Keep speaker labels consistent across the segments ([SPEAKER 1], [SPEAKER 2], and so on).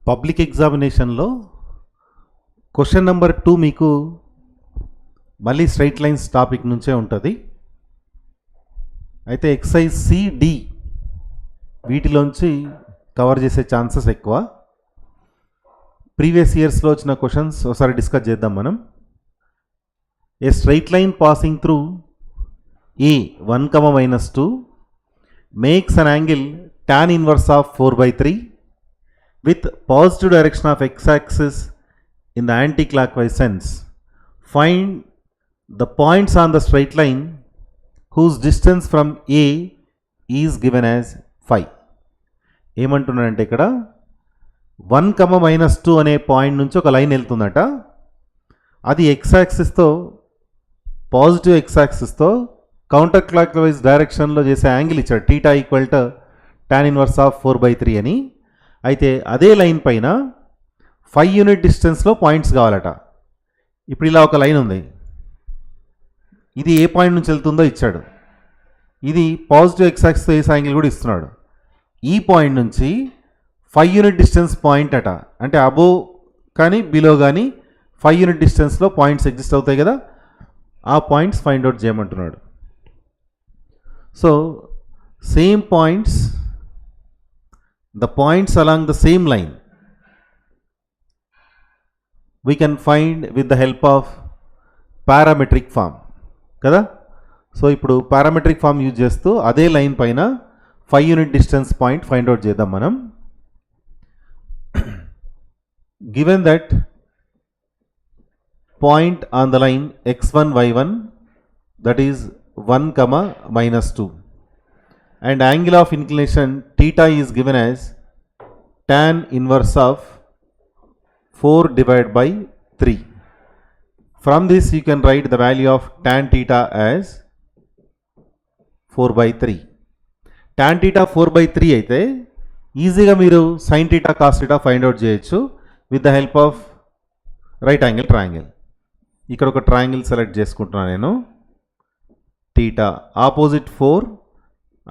[SPEAKER 1] Public ఎగ్జామినేషన్లో question number 2 మీకు మళ్ళీ స్ట్రైట్ లైన్స్ టాపిక్ నుంచే ఉంటుంది. అయితే ఎక్సైజ్ సిడి వీటిలోంచి కవర్ చేసే ఛాన్సెస్ ఎక్కువ. ప్రీవియస్ ఇయర్స్లో వచ్చిన క్వశ్చన్స్ ఒకసారి డిస్కస్ చేద్దాం మనం. A straight line passing through a 1, -2 makes an angle tan inverse of 4/3 with positive direction of x-axis in the anti-clockwise sense. Find the points on the straight line whose distance from A is given as 5. ఏమంటున్నాడంటే ఇక్కడ 1, -2 అనే point నుంచి ఒక line వెళ్తుందట. అది x-యాక్సిస్తో positive x-యాక్సిస్తో counter clockwise డైరెక్షన్లో చేసే angle ఇచ్చాడు. θ = tan inverse of 4/3 అని. అయితే అదే లైన్ పైన 5 యూనిట్ డిస్టెన్స్లో పాయింట్స్ కావాలట. ఇప్పుడు ఇలా ఒక లైన్ ఉంది, ఇది ఏ పాయింట్ నుంచి వెళ్తుందో ఇచ్చాడు. ఇది పాజిటివ్ x-యాక్సిస్తో వేసే యాంగిల్ కూడా ఇస్తున్నాడు. ఈ పాయింట్ నుంచి 5 యూనిట్ డిస్టెన్స్ పాయింట్ అట, అంటే అబోవ్ కానీ బిలో కానీ 5 యూనిట్ డిస్టెన్స్లో పాయింట్స్ ఎగ్జిస్ట్ అవుతాయి కదా, ఆ పాయింట్స్ ఫైండ్ అవుట్ చేయమంటున్నాడు. So same points, the points along the same line we can find with the help of parametric form కదా. సో ఇప్పుడు పారామెట్రిక్ ఫామ్ యూజ్ చేస్తూ అదే లైన్ పైన 5 unit distance point find out చేద్దాం మనం. Given that point on the line x1 y1 that is 1, -2 and angle of inclination theta is given as tan inverse of 4/3. From this you can write the value of tan theta as 4/3. tan theta 4/3 అయితే ఈజీగా మీరు sin theta cos theta find out చేయొచ్చు with the help of right angle triangle. ఇక్కడ ఒక triangle select చేసుకుంటున్నాను నేను. theta opposite 4,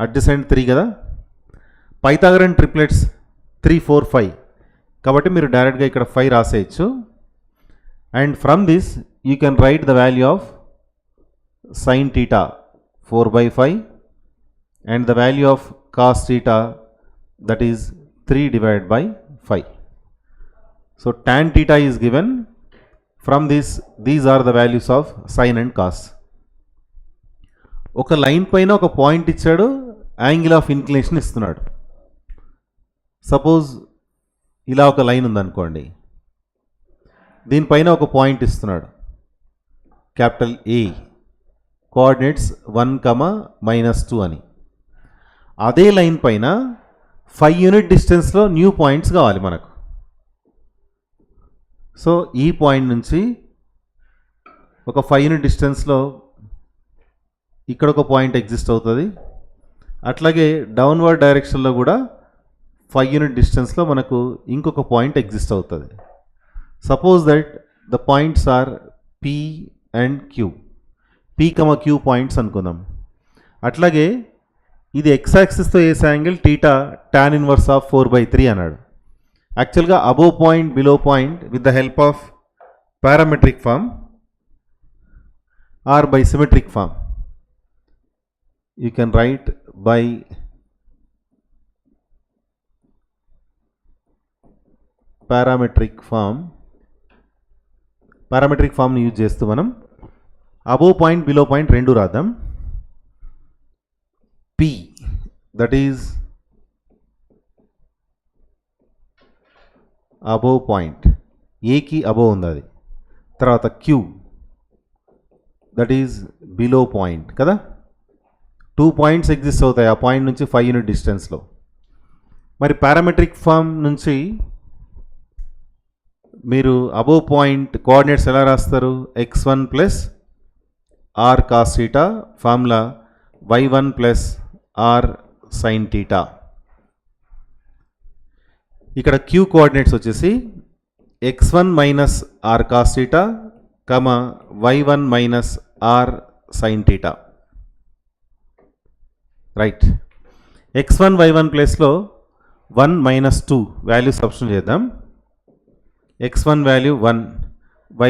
[SPEAKER 1] adjacent 3 కదా. Pythagorean triplets 3, 4, 5 కాబట్టి మీరు డైరెక్ట్గా ఇక్కడ 5 రాసేయచ్చు. And from this you can write the value of sin theta 4/5 and the value of cos theta that is 3/5. So tan theta is given. From this these are the values of sin and cos. ఒక line పైన ఒక point ఇచ్చాడు, angle of inclination ఇస్తున్నాడు. Suppose ఇలా ఒక line ఉందనుకోండి, దీనిపైన ఒక పాయింట్ ఇస్తున్నాడు క్యాపిటల్ ఏ, కోఆర్డినేట్స్ 1, -2 అని. అదే లైన్ పైన 5 యూనిట్ డిస్టెన్స్లో న్యూ పాయింట్స్ కావాలి మనకు. సో ఈ పాయింట్ నుంచి ఒక 5 యూనిట్ డిస్టెన్స్లో ఇక్కడ ఒక పాయింట్ ఎగ్జిస్ట్ అవుతుంది. అట్లాగే డౌన్వర్డ్ డైరెక్షన్లో కూడా 5 యూనిట్ డిస్టెన్స్లో మనకు ఇంకొక పాయింట్ ఎగ్జిస్ట్ అవుతుంది. Suppose that the points are P and Q, P, Q points అనుకుందాం. అట్లాగే ఇది x-యాక్సిస్తో వేసే యాంగిల్ θ tan inverse of 4/3 అన్నాడు. యాక్చువల్గా above point, below point with the help of parametric form or by symmetric form you can write by parametric form ని use చేస్తూ మనం above point, below point రెండు రాద్దాం. P that is above point, ఏకి above ఉంది అది. తర్వాత Q that is below point కదా. 2 పాయింట్స్ ఎగ్జిస్ట్ అవుతాయి ఆ పాయింట్ నుంచి 5 యూనిట్ డిస్టెన్స్లో. మరి పారామెట్రిక్ ఫామ్ నుంచి మీరు అబోవ్ పాయింట్ కోఆర్డినేట్స్ ఎలా రాస్తారు? x1 + r cos θ formula y1 + r sin θ. ఇక్కడ q కోఆర్డినేట్స్ వచ్చేసి x1 - r cos θ, y1 - r sin θ. Right. x1 y1 ప్లేస్లో 1 - 2 వాల్యూ సబ్స్టిట్యూట్ చేద్దాం. x1 value 1,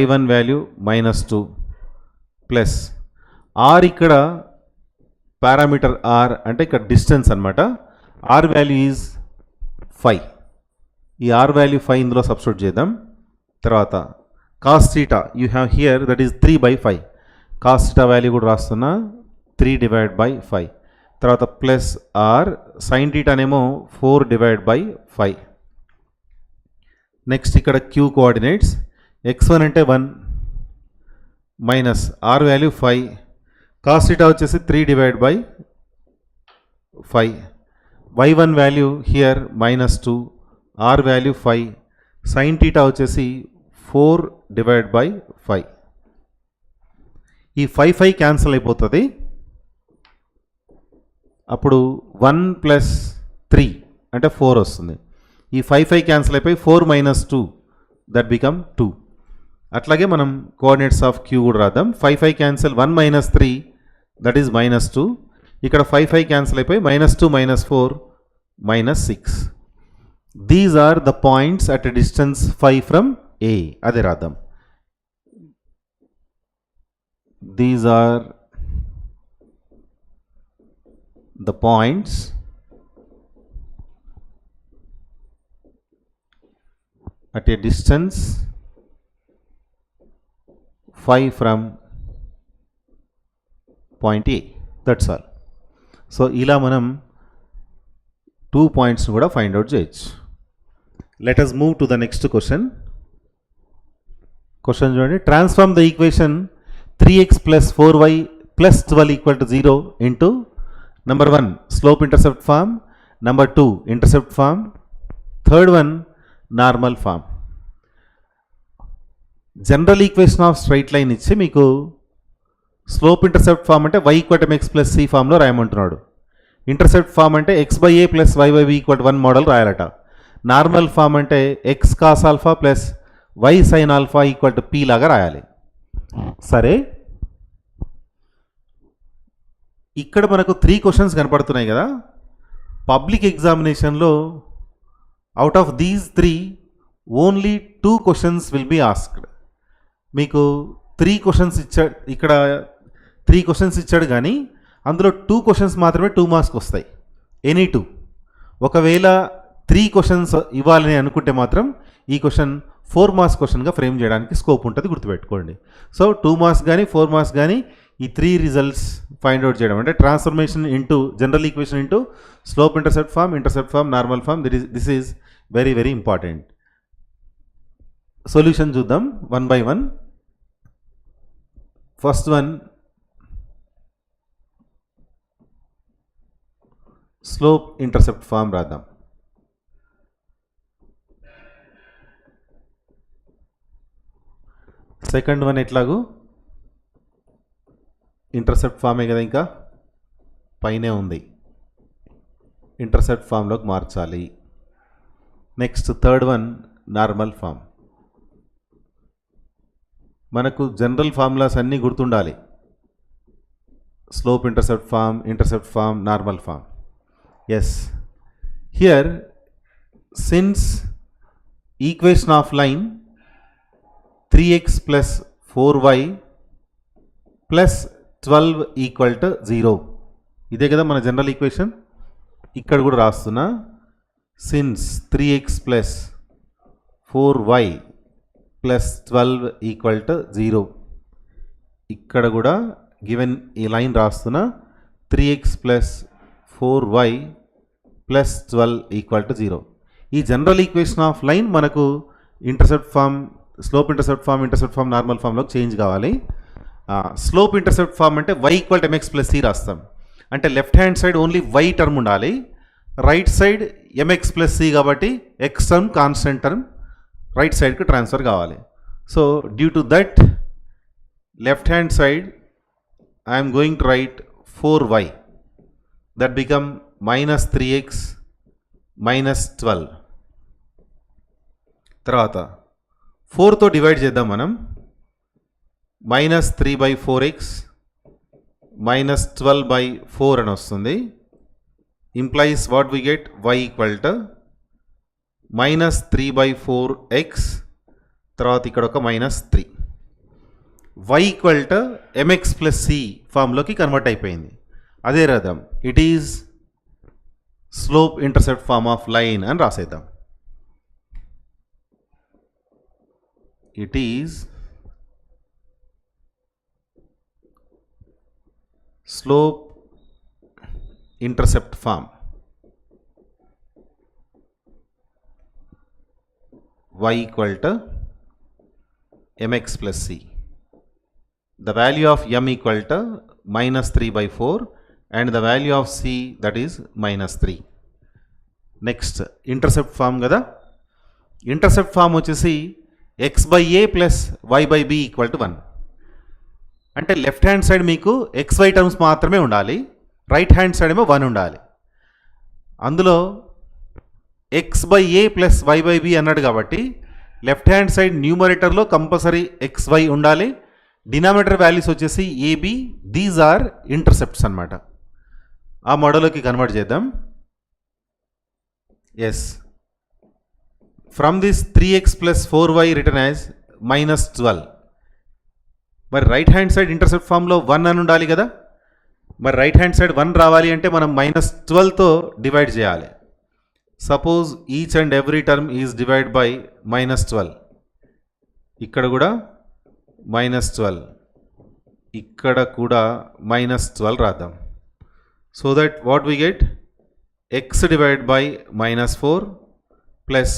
[SPEAKER 1] y1 value -2 plus r ఇక్కడ parameter r అంటే ఇక్కడ distance అనమాట. r value is 5. ఈ r value 5 ఇందులో సబ్స్టిట్యూట్ చేద్దాం. తర్వాత cos theta you have here that is 3/5. cos theta value కూడా రాస్తున్నా 3/5. తర్వాత ప్లస్ r sin theta నేమో 4/5. నెక్స్ట్ ఇక్కడ q కోఆర్డినేట్స్ x1 అంటే 1 minus r value 5, cos theta వచ్చేసి 3/5, y1 value here -2, r value 5, sin theta వచ్చేసి 4/5. ఈ 5 క్యాన్సిల్ అయిపోతుంది. అప్పుడు 1 + 3 అంటే 4 వస్తుంది. ఈ 5 క్యాన్సిల్ అయిపోయి 4 - 2 దట్ బికమ్ 2. అట్లాగే మనం కోఆర్డినేట్స్ ఆఫ్ q కూడా రాద్దాం. 5 క్యాన్సిల్ 1 - 3 దట్ ఈజ్ -2. ఇక్కడ 5 క్యాన్సిల్ అయిపోయి -2 - 4 -6. These are the points at distance 5 from A. అదే రాద్దాం. These are the points at a distance 5 from point A. That's all. So ఇలా మనం 2 పాయింట్స్ని కూడా ఫైండ్ అవుట్ చేయొచ్చు. Let us move to the next question. Question చూడండి. Transform the equation 3x + 4y + 12 = 0 into number 1 slope intercept form, number 2 intercept form, third one normal form. General equation of straight line ఇచ్చి మీకు slope intercept form అంటే y = mx + c ఫామ్లో రాయమంటున్నాడు. Intercept form అంటే x/a + y/b = 1 model రాయాలట. Normal form అంటే x cos α + y sin α = p లాగా రాయాలి. సరే, ఇక్కడ మనకు 3 క్వశ్చన్స్ కనపడుతున్నాయి కదా. పబ్లిక్ ఎగ్జామినేషన్లో out of these 3 only 2 questions will be asked. మీకు 3 క్వశ్చన్స్ ఇచ్చాడు, ఇక్కడ 3 క్వశ్చన్స్ ఇచ్చాడు కానీ అందులో 2 క్వశ్చన్స్ మాత్రమే 2 మార్క్స్కి వస్తాయి. ఎనీ 2. ఒకవేళ 3 క్వశ్చన్స్ ఇవ్వాలని అనుకుంటే మాత్రం ఈ క్వశ్చన్ 4 మార్క్స్ క్వశ్చన్గా ఫ్రేమ్ చేయడానికి స్కోప్ ఉంటుంది, గుర్తుపెట్టుకోండి. సో 2 మార్క్స్ కానీ 4 మార్క్స్ కానీ ఈ 3 రిజల్ట్స్ ఫైండ్ అవుట్ చేయడం అంటే transformation into general equation into slope intercept form, normal form. This is very very important. Solution చూద్దాం 1 by 1. First one slope intercept form రాద్దాం. సెకండ్ వన్ ఎట్లాగూ ఇంటర్సెప్ట్ ఫార్మే కదా, ఇంకా పైనే ఉంది, ఇంటర్సెప్ట్ ఫామ్లోకి మార్చాలి. Next third one normal form. మనకు జనరల్ ఫార్ములాస్ అన్నీ గుర్తుండాలి. Slope intercept form, normal form. Yes, here since equation of line 3x + 4y + 12 = 0. ఇదే కదా మన జనరల్ ఈక్వేషన్. ఇక్కడ కూడా రాస్తున్నా, సిన్స్ 3x + 4y + 12 = 0. ఇక్కడ కూడా గివెన్ ఈ లైన్ రాస్తున్నా, 3x + 4y + 12 = 0. ఈ జనరల్ ఈక్వేషన్ ఆఫ్ లైన్ మనకు intercept form, slope intercept form, normal ఫామ్లోకి చేంజ్ కావాలి. స్లోప్ ఇంటర్సెప్ట్ ఫామ్ అంటే y = mx + c రాస్తాం. అంటే left hand side only y term ఉండాలి, రైట్ సైడ్ mx + c కాబట్టి x term constant term right సైడ్కి transfer కావాలి. So due to that left hand side I'm going to write 4y that become -3x - 12. తర్వాత 4తో divide చేద్దాం మనం. -3/4x -12/4 అని వస్తుంది. Implies what we get y = -3/4x తర్వాత ఇక్కడ ఒక -3. y equal to mx plus c ఫామ్లోకి కన్వర్ట్ అయిపోయింది. అదే రాద్దాం, it is slope intercept form of line అని రాసేద్దాం. It is slope intercept form y equal to mx plus c. The value of m equal to -3/4 and the value of c, that is -3. Next intercept form కదా. Intercept form వచ్చేసి x/a plus y/b equal to 1. అంటే left hand side మీకు xy terms మాత్రమే ఉండాలి, right hand side ఏమో 1 ఉండాలి. అందులో x/a plus y/b అన్నాడు కాబట్టి లెఫ్ట్ హ్యాండ్ సైడ్ న్యూమరేటర్లో కంపల్సరీ xy ఉండాలి. డినామినేటర్ వాల్యూస్ వచ్చేసి ab, దీస్ ఆర్ ఇంటర్సెప్ట్స్ అనమాట. ఆ మోడల్లోకి కన్వర్ట్ చేద్దాం. Yes, from this 3x plus 4y written as -12. మరి రైట్ హ్యాండ్ సైడ్ ఇంటర్సెప్ట్ ఫామ్లో 1 అని ఉండాలి కదా. మరి రైట్ హ్యాండ్ సైడ్ 1 రావాలి అంటే మనం -12తో డివైడ్ చేయాలి. Suppose each and every term is divide by -12. ఇక్కడ కూడా -12, ఇక్కడ కూడా -12 రాద్దాం. So that what we get, x divide by -4 plus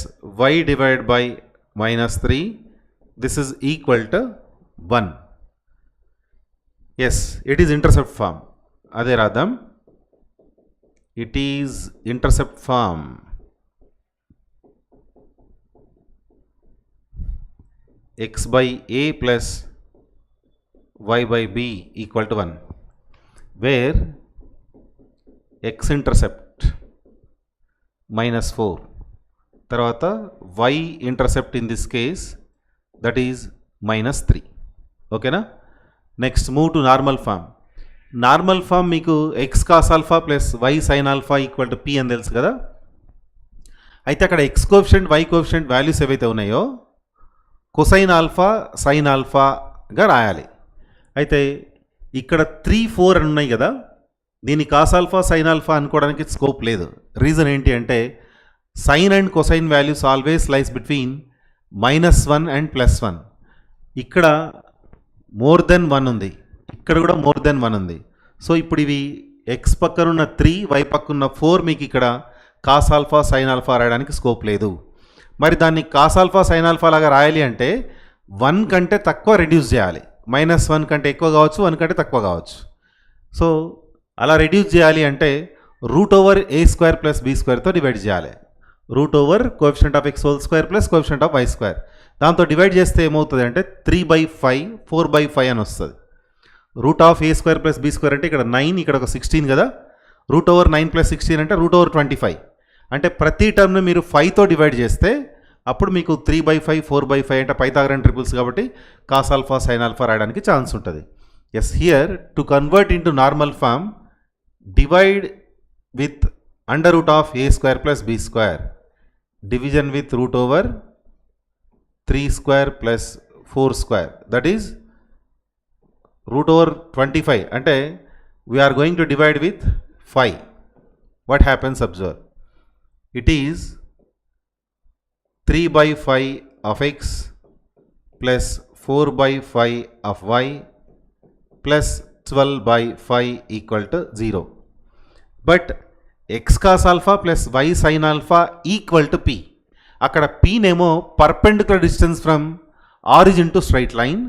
[SPEAKER 1] y divide by -3, this is equal to 1. Yes, it is intercept form. అదే రాద్దాం, it is intercept form. x/a plus y/b equal to 1, where x intercept -4, తర్వాత y intercept in this case that is -3. ఓకేనా. Next move to normal form. Normal form మీకు x cos alpha plus y sin alpha equal to p అని తెలుసు కదా. అయితే అక్కడ x coefficient y coefficient values ఏవైతే ఉన్నాయో కొసైన్ ఆల్ఫా సైన్ ఆల్ఫాగా రాయాలి. అయితే ఇక్కడ 3, 4 అని ఉన్నాయి కదా, దీన్ని కాస్ ఆల్ఫా సైన్ ఆల్ఫా అనుకోవడానికి స్కోప్ లేదు. రీజన్ ఏంటి అంటే sine and cosine values always lies between -1 and +1. ఇక్కడ మోర్ దెన్ 1 ఉంది, ఇక్కడ కూడా మోర్ దెన్ 1 ఉంది. సో ఇప్పుడు ఇవి x పక్కనున్న 3, y పక్కనున్న 4 మీకు ఇక్కడ కాస్ ఆల్ఫా సైన్ ఆల్ఫా రాయడానికి స్కోప్ లేదు. మరి దాన్ని కాస్ ఆల్ఫా సైన్ ఆల్ఫా లాగా రాయాలి అంటే 1 కంటే తక్కువ రెడ్యూస్ చేయాలి. -1 కంటే ఎక్కువ కావచ్చు, 1 కంటే తక్కువ కావచ్చు. సో అలా రెడ్యూస్ చేయాలి అంటే √a² ప్లస్ b²తో డివైడ్ చేయాలి. √Coefficient of x² plus coefficient of y². దాంతో డివైడ్ చేస్తే ఏమవుతుంది అంటే 3/5, 4/5 అని వస్తుంది. √a² ప్లస్ b² అంటే ఇక్కడ 9, ఇక్కడ ఒక 16 కదా. √9 ప్లస్ 16 అంటే √25. అంటే ప్రతి టర్మ్ను మీరు 5తో డివైడ్ చేస్తే అప్పుడు మీకు 3/5, 4/5 అంటే పైథాగరన్ ట్రిపుల్స్ కాబట్టి కాస్ ఆల్ఫా సైన్ ఆల్ఫా రాయడానికి ఛాన్స్ ఉంటుంది. Yes, here to convert into normal form, divide with √a² plus b², division with √3² plus 4², that is √25. అంటే we are going to divide with 5. What happens, observe. It is 3/5 of x plus 4/5 of y plus 12/5 equal to 0. But x cos alpha plus y sin alpha equal to p. అక్కడ p నేమో perpendicular distance from origin to straight line,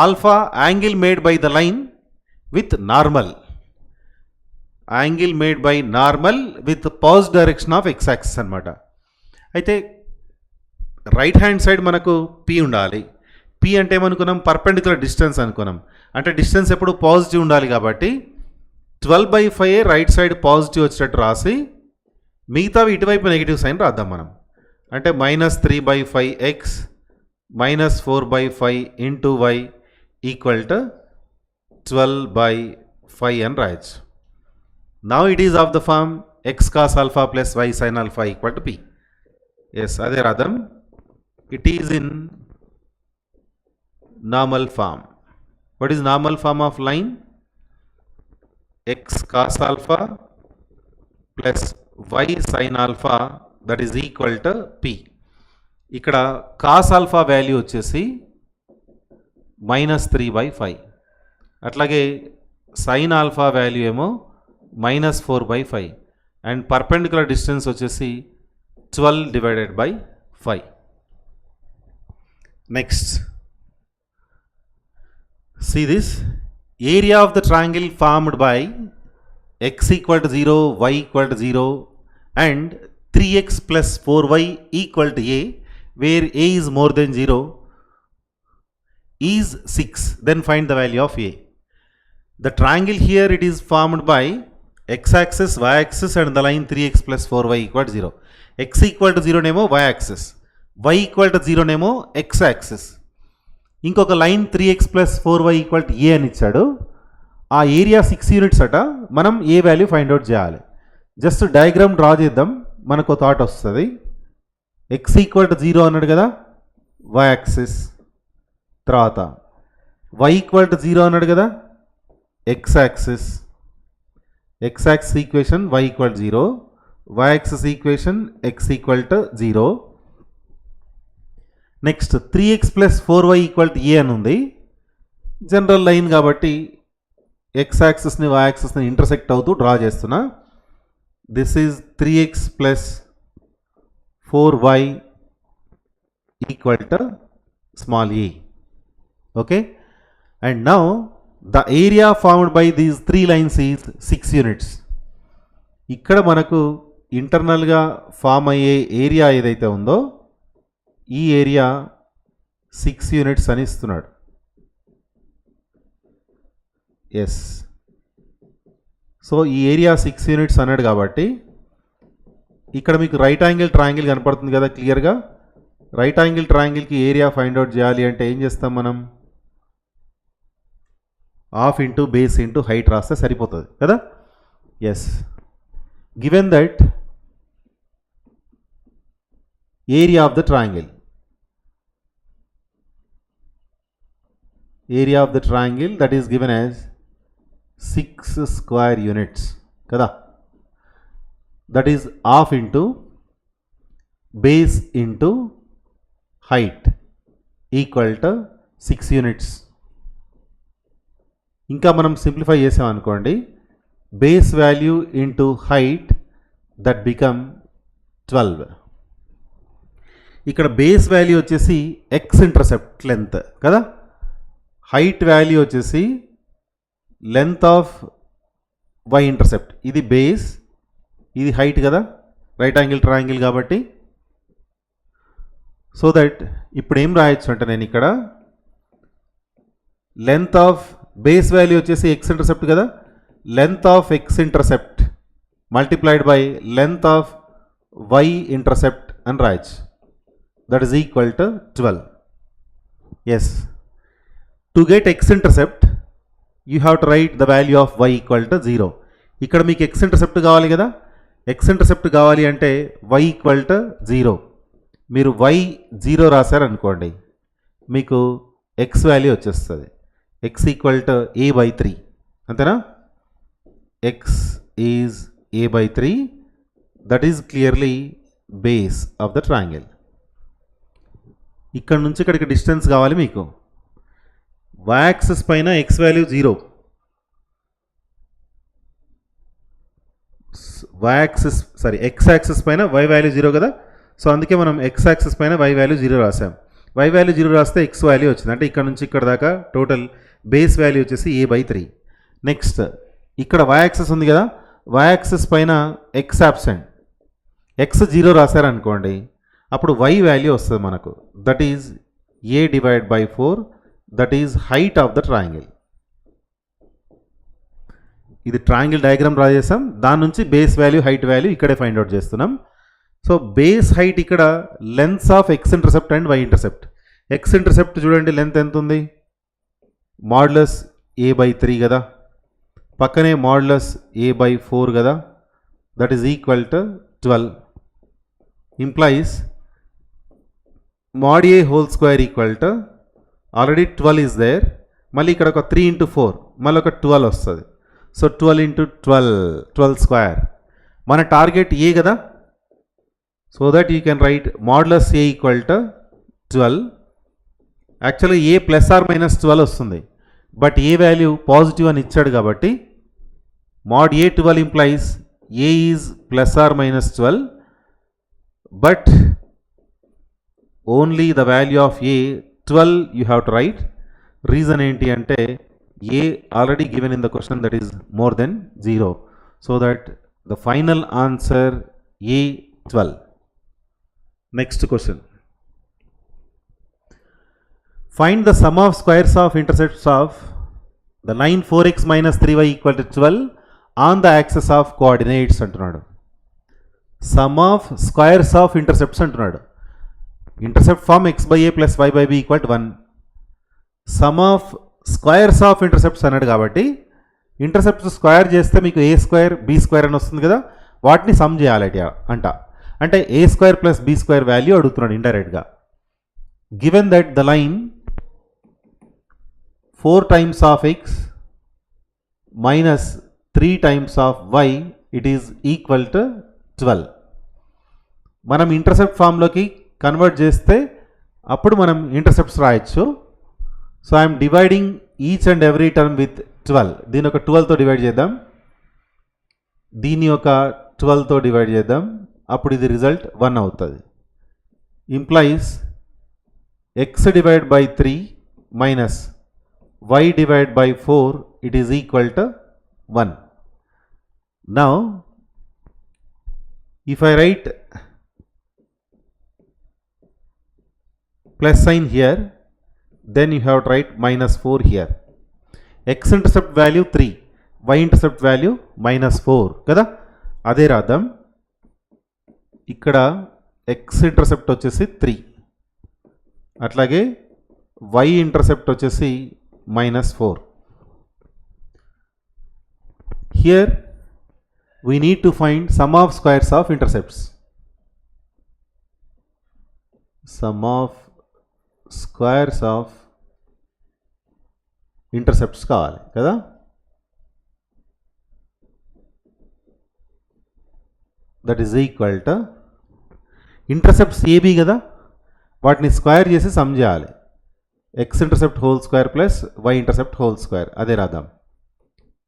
[SPEAKER 1] alpha angle made by the line with normal, angle made by normal with positive direction of x axis అనమాట. అయితే right hand side మనకు p ఉండాలి. p అంటే ఏమనుకున్నాం, perpendicular distance అనుకున్నాం. అంటే distance ఎప్పుడు positive ఉండాలి కాబట్టి 12/5 రైట్ సైడ్ పాజిటివ్ వచ్చేటట్టు రాసి మిగతావి ఇటువైపు నెగిటివ్ సైన్ రాద్దాం మనం. అంటే -3/5x -4/5 into y equal to 12/5 అని రాయొచ్చు. Now it is of the form x cos alpha plus y sin alpha equal to p. Yes, అదే రాద్దాం. It is in normal form. What is normal form of line? X cos alpha plus y sin alpha that is equal to p. ఇక్కడ cos alpha value వచ్చేసి -3/5, అట్లాగే sin alpha value ఏమో -4/5 and perpendicular distance వచ్చేసి 12/5. Next see this area of the triangle formed by x equal to 0, y equal to 0 and 3x plus 4y equal to a, where a is more than 0 is 6. Then find the value of a. The triangle here it is formed by x-axis, y-axis and the line 3x plus 4y equal to 0. x equal to 0 నేమో y-axis, y equal to 0 నేమో x-axis. ఇంకొక line 3x plus 4y equal to a అని ఇచ్చాడు. ఆ area 6 units అట. మనం a value find out చేయాలి. Just diagram draw చేద్దాం, మనకు థాట్ వస్తుంది. x ఈక్వల్ టు 0 అన్నాడు కదా, y యాక్సిస్. తర్వాత y ఈక్వల్ టు 0 అన్నాడు కదా, x axis. x axis equation y equal 0, y axis equation x equal to 0. Next 3x plus 4y equal to a అని ఉంది. జనరల్ లైన్ కాబట్టి x యాక్సిస్ని y యాక్సిస్ని ఇంటర్సెక్ట్ అవుతూ డ్రా చేస్తున్నా. This is 3x plus 4y equal to small e. Okay, and now the area formed by these 3 lines is 6 units. ఇక్కడ మనకు ఇంటర్నల్గా ఫామ్ అయ్యే ఏరియా ఏదైతే ఉందో ఈ ఏరియా 6 యూనిట్స్ అని ఇస్తున్నాడు. ఎస్, సో ఈ ఏరియా 6 యూనిట్స్ అన్నాడు కాబట్టి ఇక్కడ మీకు రైట్ యాంగిల్ ట్రయాంగిల్ కనపడుతుంది కదా క్లియర్గా. రైట్ యాంగిల్ ట్రయాంగిల్కి ఏరియా ఫైండ్ అవుట్ చేయాలి అంటే ఏం చేస్తాం మనం? Half into base into height రాస్తే సరిపోతుంది కదా. Yes, given that area of the triangle that is given as 6 square units kada, that is half into base into height equal to 6 units. ఇంకా మనం సింప్లిఫై చేసాం అనుకోండి, base value into height that become 12. ఇక్కడ base value వచ్చేసి x intercept length కదా, height value వచ్చేసి length of y intercept. ఇది base, ఇది హైట్ కదా రైట్ యాంగిల్ ట్రయాంగిల్ కాబట్టి. సో దట్ ఇప్పుడు ఏం రాయొచ్చు అంటే నేను ఇక్కడ లెంత్ ఆఫ్ బేస్ వాల్యూ వచ్చేసి ఎక్స్ ఇంటర్సెప్ట్ కదా, length of x intercept multiplied by length of y intercept అని రాయొచ్చు. That is equal to 12. Yes, to get x-intercept you have to write the value of y equal to 0. ఇక్కడ మీకు x-intercept కావాలి కదా, x-intercept కావాలి అంటే y equal to 0. మీరు y 0 రాశారనుకోండి మీకు x వాల్యూ వచ్చేస్తుంది. x equal to a/3 అంతేనా. x is a/3, that is clearly base of the triangle. ఇక్కడ నుంచి ఇక్కడికి డిస్టెన్స్ కావాలి మీకు. y యాక్సిస్ పైన x వాల్యూ 0, x యాక్సిస్ పైన y వాల్యూ 0 కదా. సో అందుకే మనం x యాక్సిస్ పైన y వాల్యూ 0 రాసాం. y వాల్యూ 0 రాస్తే x వాల్యూ వచ్చింది, అంటే ఇక్కడ నుంచి ఇక్కడ దాకా టోటల్ బేస్ వాల్యూ వచ్చేసి a/3. నెక్స్ట్ ఇక్కడ y యాక్సిస్ ఉంది కదా, y యాక్సిస్ పైన x అబ్సెంట్, x 0 రాశారనుకోండి అప్పుడు y వాల్యూ వస్తుంది మనకు, that is a/4, that is height of the triangle. ఇది ట్రయాంగిల్ డయాగ్రామ్ డ్రా చేసాం, దాని నుంచి బేస్ వాల్యూ హైట్ వాల్యూ ఇక్కడే ఫైండ్ అవుట్ చేస్తున్నాం. సో బేస్ హైట్ ఇక్కడ lengths of x intercept and y intercept. X intercept చూడండి లెంత్ ఎంత ఉంది, మాడ్యులస్ a/3 కదా, పక్కనే మాడ్యులస్ a/4 కదా, that is equal to 12. Implies mod a whole square equal to already 12 is there, మళ్ళీ ఇక్కడ ఒక 3 into 4 మళ్ళీ ఒక 12 వస్తుంది. So 12 into 12 square. మన టార్గెట్ ఏ కదా, so that you can right modulus A equal to 12. యాక్చువల్గా ఏ ప్లస్ ఆర్ మైనస్ 12 వస్తుంది, బట్ ఏ వాల్యూ పాజిటివ్ అని ఇచ్చాడు కాబట్టి mod a 12 implies a is plus or minus 12, but only the value of a 12 you have to write. Reason enti ante a already given in the question, that is more than 0, so that the final answer a 12. Next question. Find the sum of squares of intercepts of the line 4x minus 3y equal to 12 on the axis of coordinates అంటున్నాడు. Sum of squares of intercepts అంటున్నాడు. Intercept form x by a plus y by b equal to 1. Sum of squares of intercepts అన్నాడు కాబట్టి intercepts square చేస్తే మీకు a square b square అని వస్తుంది కదా, వాటిని సమ్ చేయాలి అంటే a square plus b square value అడుగుతున్నాడు ఇండైరెక్ట్గా. Given that the line 4 times of x minus 3 times of y, it is equal to 12. మనం ఇంటర్సెప్ట్ ఫామ్లోకి కన్వర్ట్ చేస్తే అప్పుడు మనం ఇంటర్సెప్ట్స్ రాయొచ్చు. So I'm dividing each and every term with 12. దీని ఒక 12తో divide చేద్దాం, దీన్ని ఒక 12తో డివైడ్ చేద్దాం, అప్పుడు ఇది రిజల్ట్ 1 అవుతుంది. Implies x divide by 3 minus y divided by 4, it is equal to 1. Now if I write plus sign here, then you have to write minus 4 here. X intercept value 3, y intercept value minus 4 kada. అదే రాద్దాం, ఇక్కడ x intercept వచ్చేసి 3, అట్లాగే y intercept వచ్చేసి minus 4. Here we need to find sum of squares of intercepts. Sum of squares of intercepts కావాలి కదా. That is equal to intercepts AB కదా, వాటిని స్క్వేర్ చేసి సమ్ చేయాలి. x intercept whole square plus y intercept whole square. అదే రాద్దాం,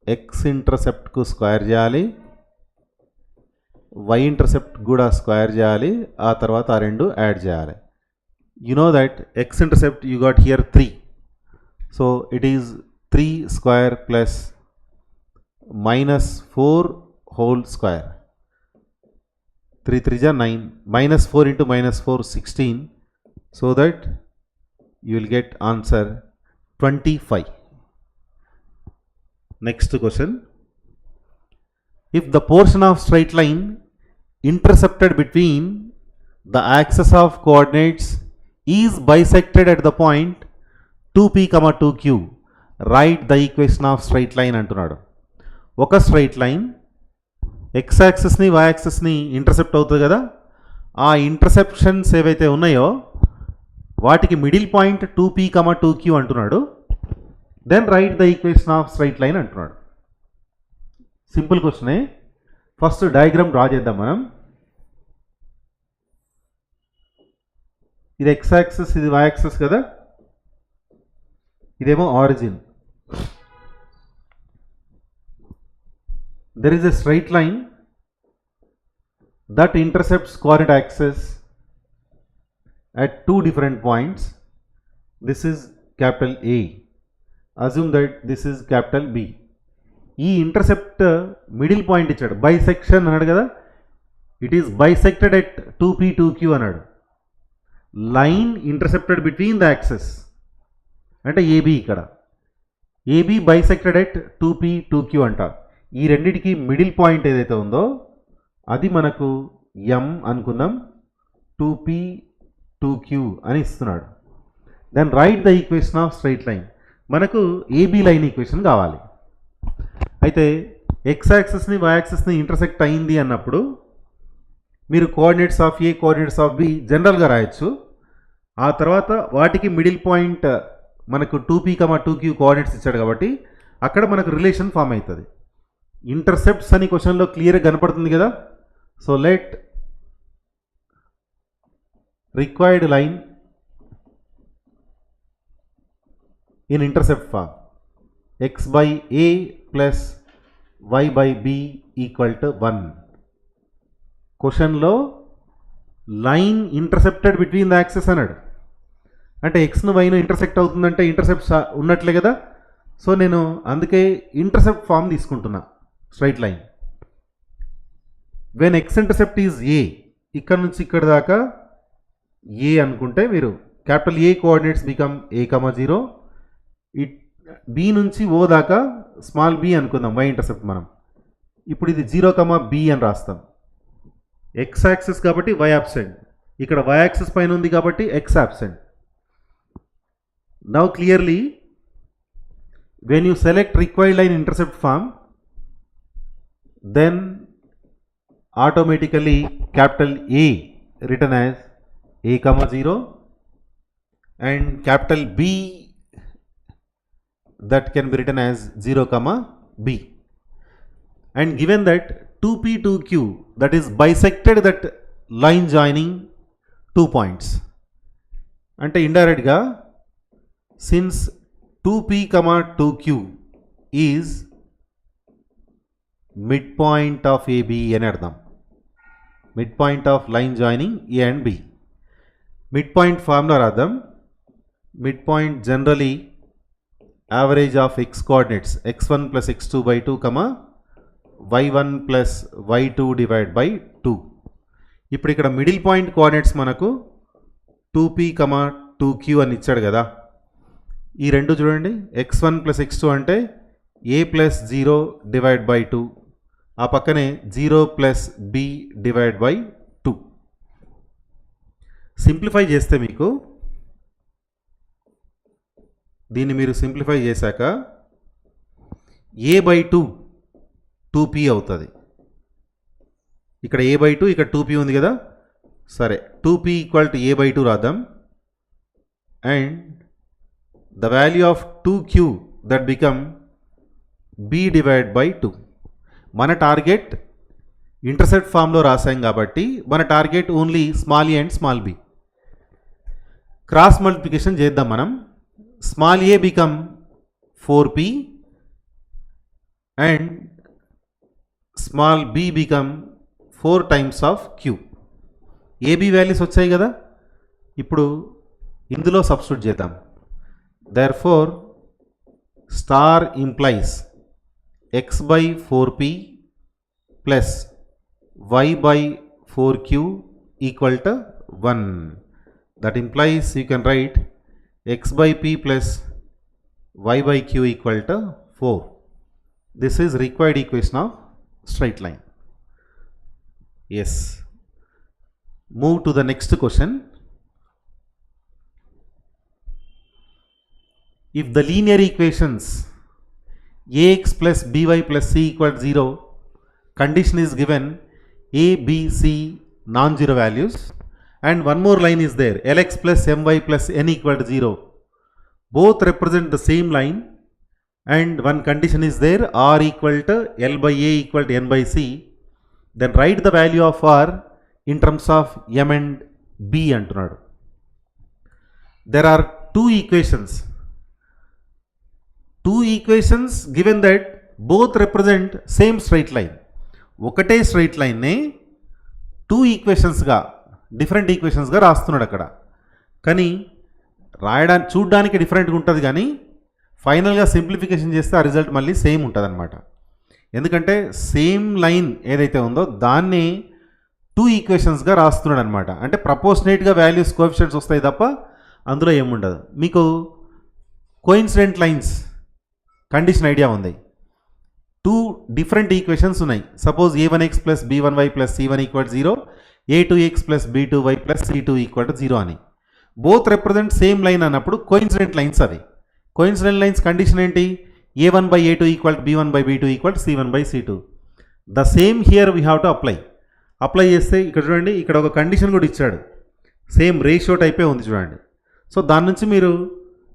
[SPEAKER 1] x intercept కు square చేయాలి, y intercept కూడా స్క్వేర్ చేయాలి, ఆ తర్వాత ఆ రెండు యాడ్ చేయాలి. You know that x intercept you got here 3, so it is 3 square plus minus 4 whole square. 3 3 is 9, minus 4 into minus 4 16, so that you will get answer 25. Next question. If the portion of straight line intercepted between the axis of coordinates is bisected at the point 2p, 2q, write the equation of straight line అంటున్నాడు. ఒక straight line x యాక్సిస్ని y యాక్సిస్ని intercept అవుతుంది కదా, ఆ ఇంటర్సెప్షన్స్ ఏవైతే ఉన్నాయో వాటికి మిడిల్ పాయింట్ 2p, 2q అంటున్నాడు. Then write the equation of straight line అంటున్నాడు. సింపుల్ క్వశ్చనే. ఫస్ట్ డయాగ్రామ్ డ్రా చేద్దాం మనం. ఇది x యాక్సిస్, ఇది y యాక్సిస్ కదా, ఇదేమో origin. There is a straight line that intercepts coordinate axis at 2 different points. This is capital A. Assume that this is capital B. ఈ intercept middle point ఇచ్చాడు, bisection అన్నాడు కదా, it is bisected at 2p, 2q అన్నాడు. Line intercepted between the axes అంటే AB, ఇక్కడ AB bisected at 2p, 2q అంట. ఈ రెండిటికి మిడిల్ పాయింట్ ఏదైతే ఉందో అది మనకు M అనుకుందాం, 2p, 2q అని ఇస్తున్నాడు. Then write the equation of straight line. మనకు ఏబీ లైన్ ఈక్వేషన్ కావాలి. అయితే ఎక్స్ యాక్సిస్ని వై యాక్సిస్ని ఇంటర్సెక్ట్ అయింది అన్నప్పుడు మీరు coordinates of A, coordinates of B జనరల్గా రాయొచ్చు. ఆ తర్వాత వాటికి మిడిల్ పాయింట్ మనకు 2p, 2q కోఆర్డినేట్స్ ఇచ్చాడు కాబట్టి అక్కడ మనకు రిలేషన్ ఫామ్ అవుతుంది. ఇంటర్సెప్ట్స్ అని క్వశ్చన్లో క్లియర్గా కనపడుతుంది కదా. So let required line in intercept form x by a plus y by b equal to 1. క్వశ్చన్లో line intercepted between the axes అన్నాడు. అంటే ఎక్స్ను వైను ఇంటర్సెక్ట్ అవుతుందంటే ఇంటర్సెప్ట్స్ ఉన్నట్లే కదా. సో నేను అందుకే ఇంటర్సెప్ట్ ఫామ్ తీసుకుంటున్నా. Straight line when x intercept is a, ఇక్కడ నుంచి ఇక్కడ దాకా ఏ అనుకుంటే మీరు capital A coordinates become a, 0. B నుంచి ఓ దాకా స్మాల్ బి అనుకుందాం వై ఇంటర్సెప్ట్ మనం. ఇప్పుడు ఇది 0, b అని రాస్తాం. ఎక్స్ యాక్సిస్ కాబట్టి వై అబ్సెంట్, ఇక్కడ వై యాక్సిస్ పైన ఉంది కాబట్టి x absent. Now clearly when you select required line intercept form, then automatically capital A return as a, 0 and capital B that can be written as 0, b. And given that 2p, 2q that is bisected that line joining 2 points. అంటే ఇండైరెక్ట్గా since 2p, 2q is midpoint of AB అని అర్థం. midpoint of line joining A and B. midpoint formula రాద్దాం. midpoint generally average of x coordinates x1 plus x2 by 2, y1 plus y2 divided by 2. ఇప్పుడు ఇక్కడ middle point coordinates మనకు 2p, 2q అని ఇచ్చాడు కదా. ఈ రెండు చూడండి, x1 plus x2 అంటే a plus 0 divided by 2, ఆ పక్కనే 0 plus b divided by 2. Simplify చేస్తే మీకు దీన్ని మీరు సింప్లిఫై చేశాక a by 2 2p అవుతుంది. ఇక్కడ a by 2, ఇక్కడ 2p ఉంది కదా. సరే, 2p equal to a by 2 రాద్దాం. And the value of 2q that become b divide by 2. మన టార్గెట్ ఇంటర్సెప్ట్ ఫామ్లో రాసాం కాబట్టి మన target only small a and small b. Cross multiplication చేద్దాం మనం. Small a become 4p and small b become 4 times of q. AB values వచ్చాయి కదా. ఇప్పుడు ఇందులో సబ్స్టిట్యూట్ చేద్దాం. Therefore star implies x by 4p plus y by 4q equal to 1. That implies you can write x by p plus y by q equal to 4. This is required equation of straight line. Yes. Move to the next question. If the linear equations ax plus by plus c equal to 0, condition is given a, b, c non-zero values, and one more line is there, lx plus my plus n equal to 0. Both represent the same line, and one condition is there, r equal to l by a equal to n by c. Then write the value of r in terms of m and b అంటున్నాడు. There are two equations given that both represent same straight line. ఒకటే straight లైన్నే two ఈక్వేషన్స్గా different ఈక్వేషన్స్గా రాస్తున్నాడు అక్కడ. కానీ రాయడానికి చూడడానికి డిఫరెంట్గా ఉంటుంది, కానీ ఫైనల్గా సింప్లిఫికేషన్ చేస్తే ఆ రిజల్ట్ మళ్ళీ సేమ్ ఉంటుంది అనమాట. ఎందుకంటే సేమ్ లైన్ ఏదైతే ఉందో దాన్ని టూ ఈక్వేషన్స్గా రాస్తున్నాడు అనమాట. అంటే ప్రపోర్షనేట్గా వాల్యూస్ కోఎఫిషియెంట్స్ వస్తాయి తప్ప అందులో ఏముండదు. మీకు కోయిన్సిడెంట్ లైన్స్ కండిషన్ ఐడియా ఉంది. టూ డిఫరెంట్ ఈక్వేషన్స్ ఉన్నాయి. Suppose a1x plus b1y plus c1 equal 0, a2x plus b2y plus c2 equal 0 అని. బోత్ రిప్రజెంట్ సేమ్ లైన్ అన్నప్పుడు కోయిన్సిడెంట్ లైన్స్ అవి. కోయిన్సిడెంట్ లైన్స్ కండిషన్ ఏంటి? a1 by a2 equal b1 by b2 equal c1 by c2. The same here we have to apply చేస్తే ఇక్కడ చూడండి, ఇక్కడ ఒక condition కూడా ఇచ్చాడు. సేమ్ రేషియో టైపే ఉంది చూడండి. సో దాని నుంచి మీరు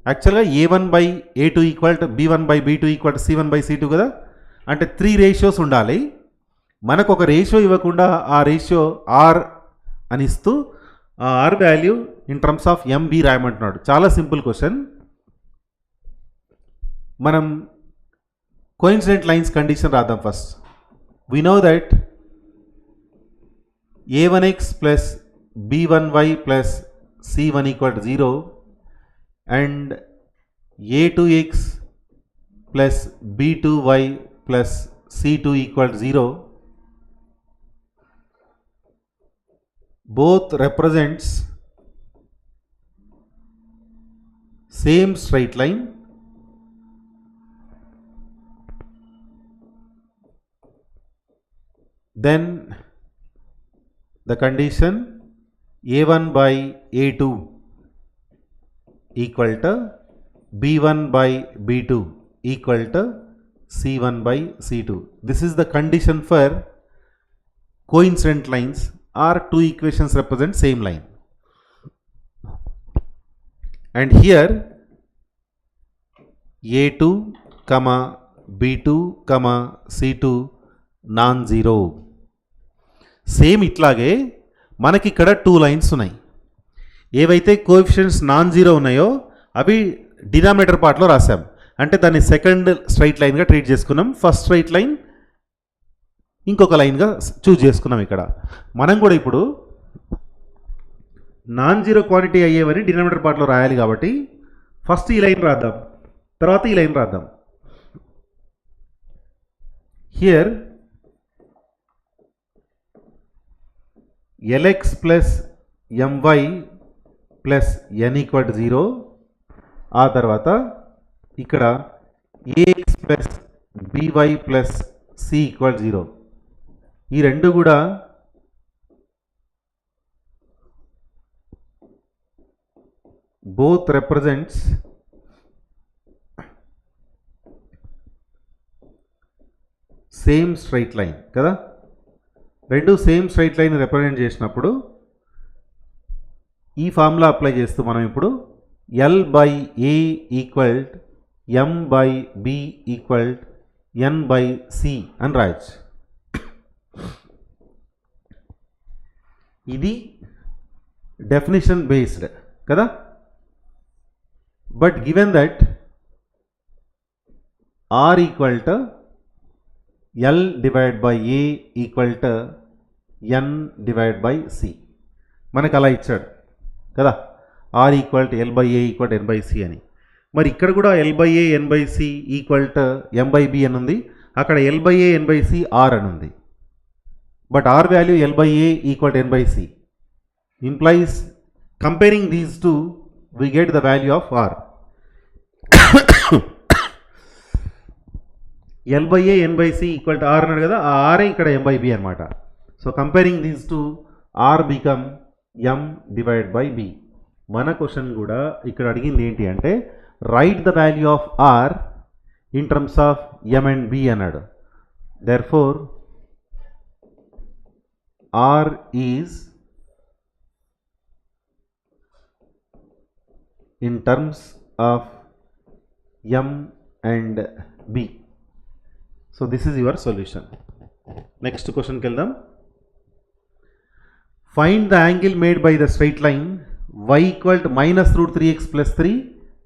[SPEAKER 1] యాక్చువల్గా A1/A2 equal to B1/B2 equal to C1/C2 కదా, అంటే 3 రేషియోస్ ఉండాలి. మనకు ఒక రేషియో ఇవ్వకుండా ఆ రేషియో ఆర్ అని ఇస్తూ ఆ r value in terms of MB రాయమంటున్నాడు. చాలా సింపుల్ క్వశ్చన్. మనం కోఇన్సిడెంట్ లైన్స్ కండిషన్ రాద్దాం first. We know that A1x plus B1y plus C1 equal to 0 and A2x plus B2y plus C2 equal to 0 both represents same straight line. Then the condition A1/A2 equal to B1/B2 equal to C1/C2. This is the condition for coincident lines or two equations represent same line. And here A2, B2, C2 non-zero. Same ఇట్లాగే మనకి ఇక్కడ 2 lines ఉన్నాయి. ఏవైతే coefficients non zero ఉన్నాయో అవి denominator పార్ట్లో రాసాం. అంటే దాన్ని సెకండ్ స్ట్రైట్ లైన్గా ట్రీట్ చేసుకున్నాం. ఫస్ట్ స్ట్రైట్ లైన్ ఇంకొక లైన్గా చూజ్ చేసుకున్నాం. ఇక్కడ మనం కూడా ఇప్పుడు నాన్ జీరో క్వాంటిటీ అయ్యేవని డినామినేటర్ పార్ట్లో రాయాలి కాబట్టి ఫస్ట్ ఈ లైన్ రాద్దాం, తర్వాత ఈ లైన్ రాద్దాం. Here LX plus MY plus N equal to 0. ఆ తర్వాత ఇక్కడ AX plus BY plus C equal 0. ఈ రెండు కూడా both represents same straight line కదా. రెండు సేమ్ స్ట్రైట్ లైన్ రిప్రజెంట్ చేసినప్పుడు ఈ ఫార్ములా అప్లై చేస్తూ మనం ఇప్పుడు L/A equal M/B equal N/C అని రాయొచ్చు. ఇది డెఫినిషన్ బేస్డ్ కదా. But given that R equal to L/A equal to N/C మనకు అలా ఇచ్చాడు కదా. R equal to L/A equal to N/C అని. మరి ఇక్కడ కూడా L/A N/C equal to M/B అని ఉంది. అక్కడ L/A N/C R అని ఉంది. But R value L/A equal to N/C implies comparing these two we get the value of R. L/A N/C equal to R అన్నాడు కదా, ఆ ఆరే ఇక్కడ M/B అనమాట. So comparing these to R become M/B. మన question కూడా ఇక్కడ అడిగింది ఏంటి అంటే right the value of R in terms of M and B అన్నాడు. Therefore R is in terms of M and B. So this is your solution. Next question కి వెళ్దాం. Find the angle made by the straight line y equal to -√3x plus 3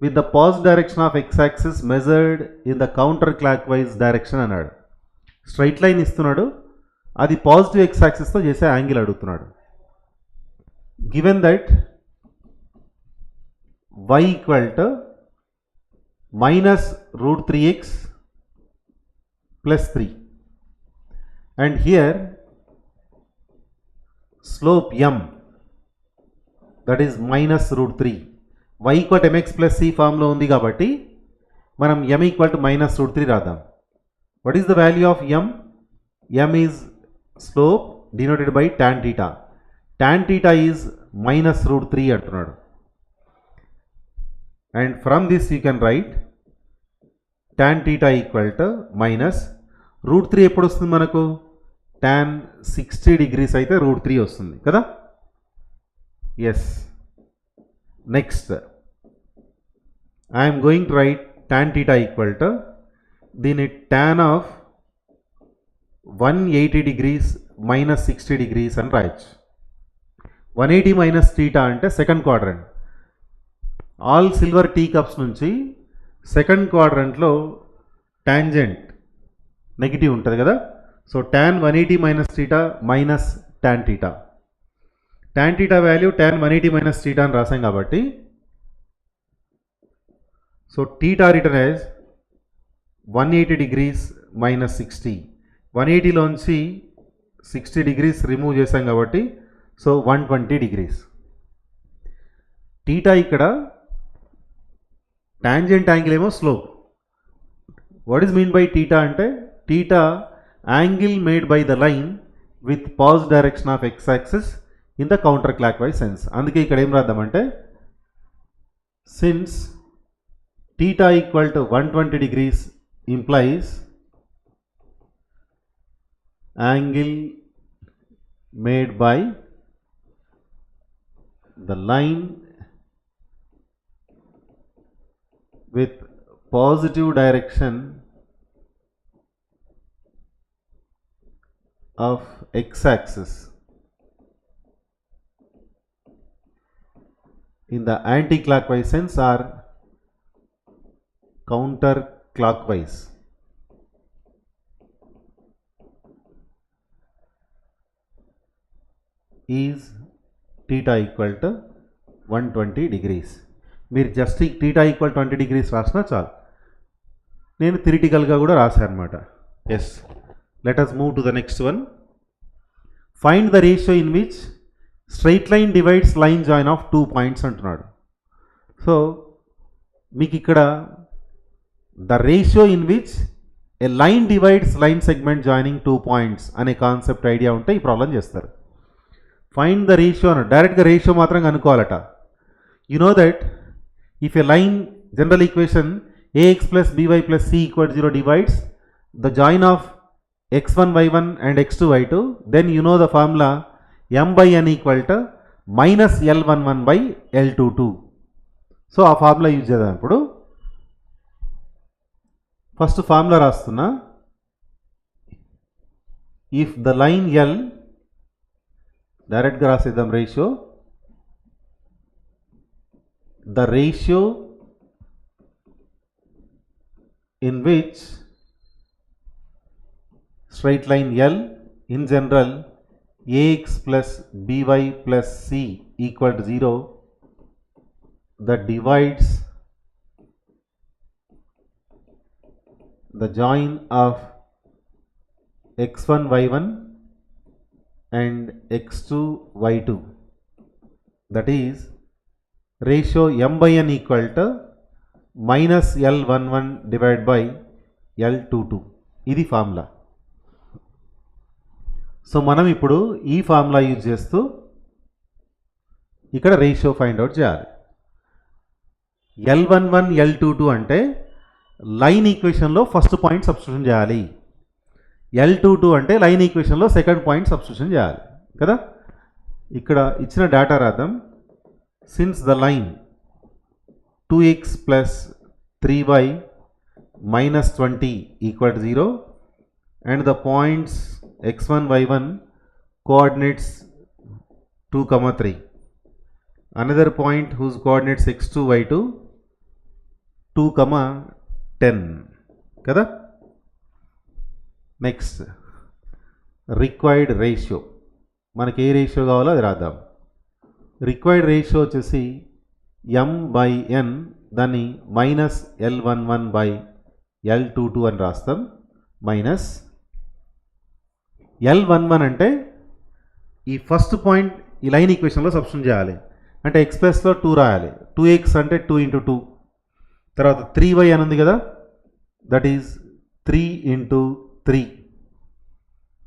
[SPEAKER 1] with the positive direction of x-axis measured in the counterclockwise direction అన్నాడు. Straight line ఇస్తున్నాడు, అది positive x-axisతో చేసే angle అడుగుతున్నాడు. Given that y equal to -√3x plus 3 and here slope m that is -√3. y equal to mx plus c ఫామ్లో ఉంది కాబట్టి మనం m equal to -√3 రాద్దాం. What is the value of m? m is slope denoted by tan theta. Tan theta is -√3 అంటున్నాడు. And from this you can write tan theta equal to -√3 ఎప్పుడు వస్తుంది మనకు? tan 60 degrees అయితే √3 వస్తుంది కదా. Yes. Next I am going to write tan theta equal to దీని tan of 180 degrees minus 60 degrees అని రాయొచ్చు. 180 minus theta అంటే second quadrant. All silver tea cups నుంచి సెకండ్ క్వాడ్రంట్లో టాంజెంట్ నెగిటివ్ ఉంటుంది కదా. So tan 180 minus theta minus tan theta. tan theta value tan 180 minus theta అని రాసాం కాబట్టి so theta written as 180 degrees minus 60. 180లోంచి 60 degrees రిమూవ్ చేసాం కాబట్టి సో 120 degrees. టీటా ఇక్కడ టాంజెంట్ యాంగిల్ ఏమో slope. What is mean by theta అంటే theta angle made by the line with positive direction of x axis in the counter clockwise sense. అందుకే ఇక్కడ ఏం రాద్దామంటే since theta equal to 120 degrees implies angle made by the line with positive direction of x-axis in the anti-clockwise sense or counter-clockwise. Is theta equal to 120 degrees. మీరు just theta equal 20 degrees రాసినా చాలు. నేను థియరిటికల్గా కూడా రాశాను అనమాట. Yes, let us move to the next one. Find the ratio in which straight line divides line join of 2 points అంటున్నాడు. So మీకు ఇక్కడ the ratio in which a line divides line segment joining 2 points అనే concept idea ఉంటే ఈ problem చేస్తారు. Find the ratio అని డైరెక్ట్గా ratio మాత్రం కనుక్కోవాలట. You know that if a line general equation ax plus by plus c equal to 0 divides the join of x1 y1 and x2 y2, then you know the formula m by n equal to minus l11 by l22. So ఆ formula use చేద్దాం. ఇప్పుడు first formula రాస్తున్నా. If the line L డైరెక్ట్గా రాసేద్దాం ratio. The ratio in which straight line L in general ax plus by plus c equal to 0 that divides the join of x1 y1 and x2 y2, that is ratio m by n equal to minus l11 divided by l22. ఇది formula. So మనం ఇప్పుడు ఈ formula use చేస్తూ ఇక్కడ ratio find out చేయాలి. l11 l22 అంటే line ఈక్వేషన్లో first point substitution చేయాలి. l22 అంటే లైన్ ఈక్వేషన్లో సెకండ్ పాయింట్ సబ్స్టిట్యూషన్ చేయాలి కదా. ఇక్కడ ఇచ్చిన డేటా రాద్దాం. Since the line 2x plus 3y minus 20 equal to 0 and the points x1 y1 coordinates 2, 3. Another point whose coordinates x2 y2 2, 10 kada. Next, required ratio. మనకి ఏ ratio కావాలో అది రాద్దాం. రిక్వైర్డ్ రేషియో వచ్చేసి m by n, దాన్ని minus l11 by l22 అని రాస్తాం. Minus l11 అంటే ఈ ఫస్ట్ పాయింట్ ఈ లైన్ ఈక్వేషన్లో సబ్స్టిట్యూట్ చేయాలి. అంటే ఎక్స్ ప్లస్లో 2 రాయాలి. 2x అంటే 2 × 2, తర్వాత 3y అని ఉంది కదా, దట్ ఈజ్ 3 × 3,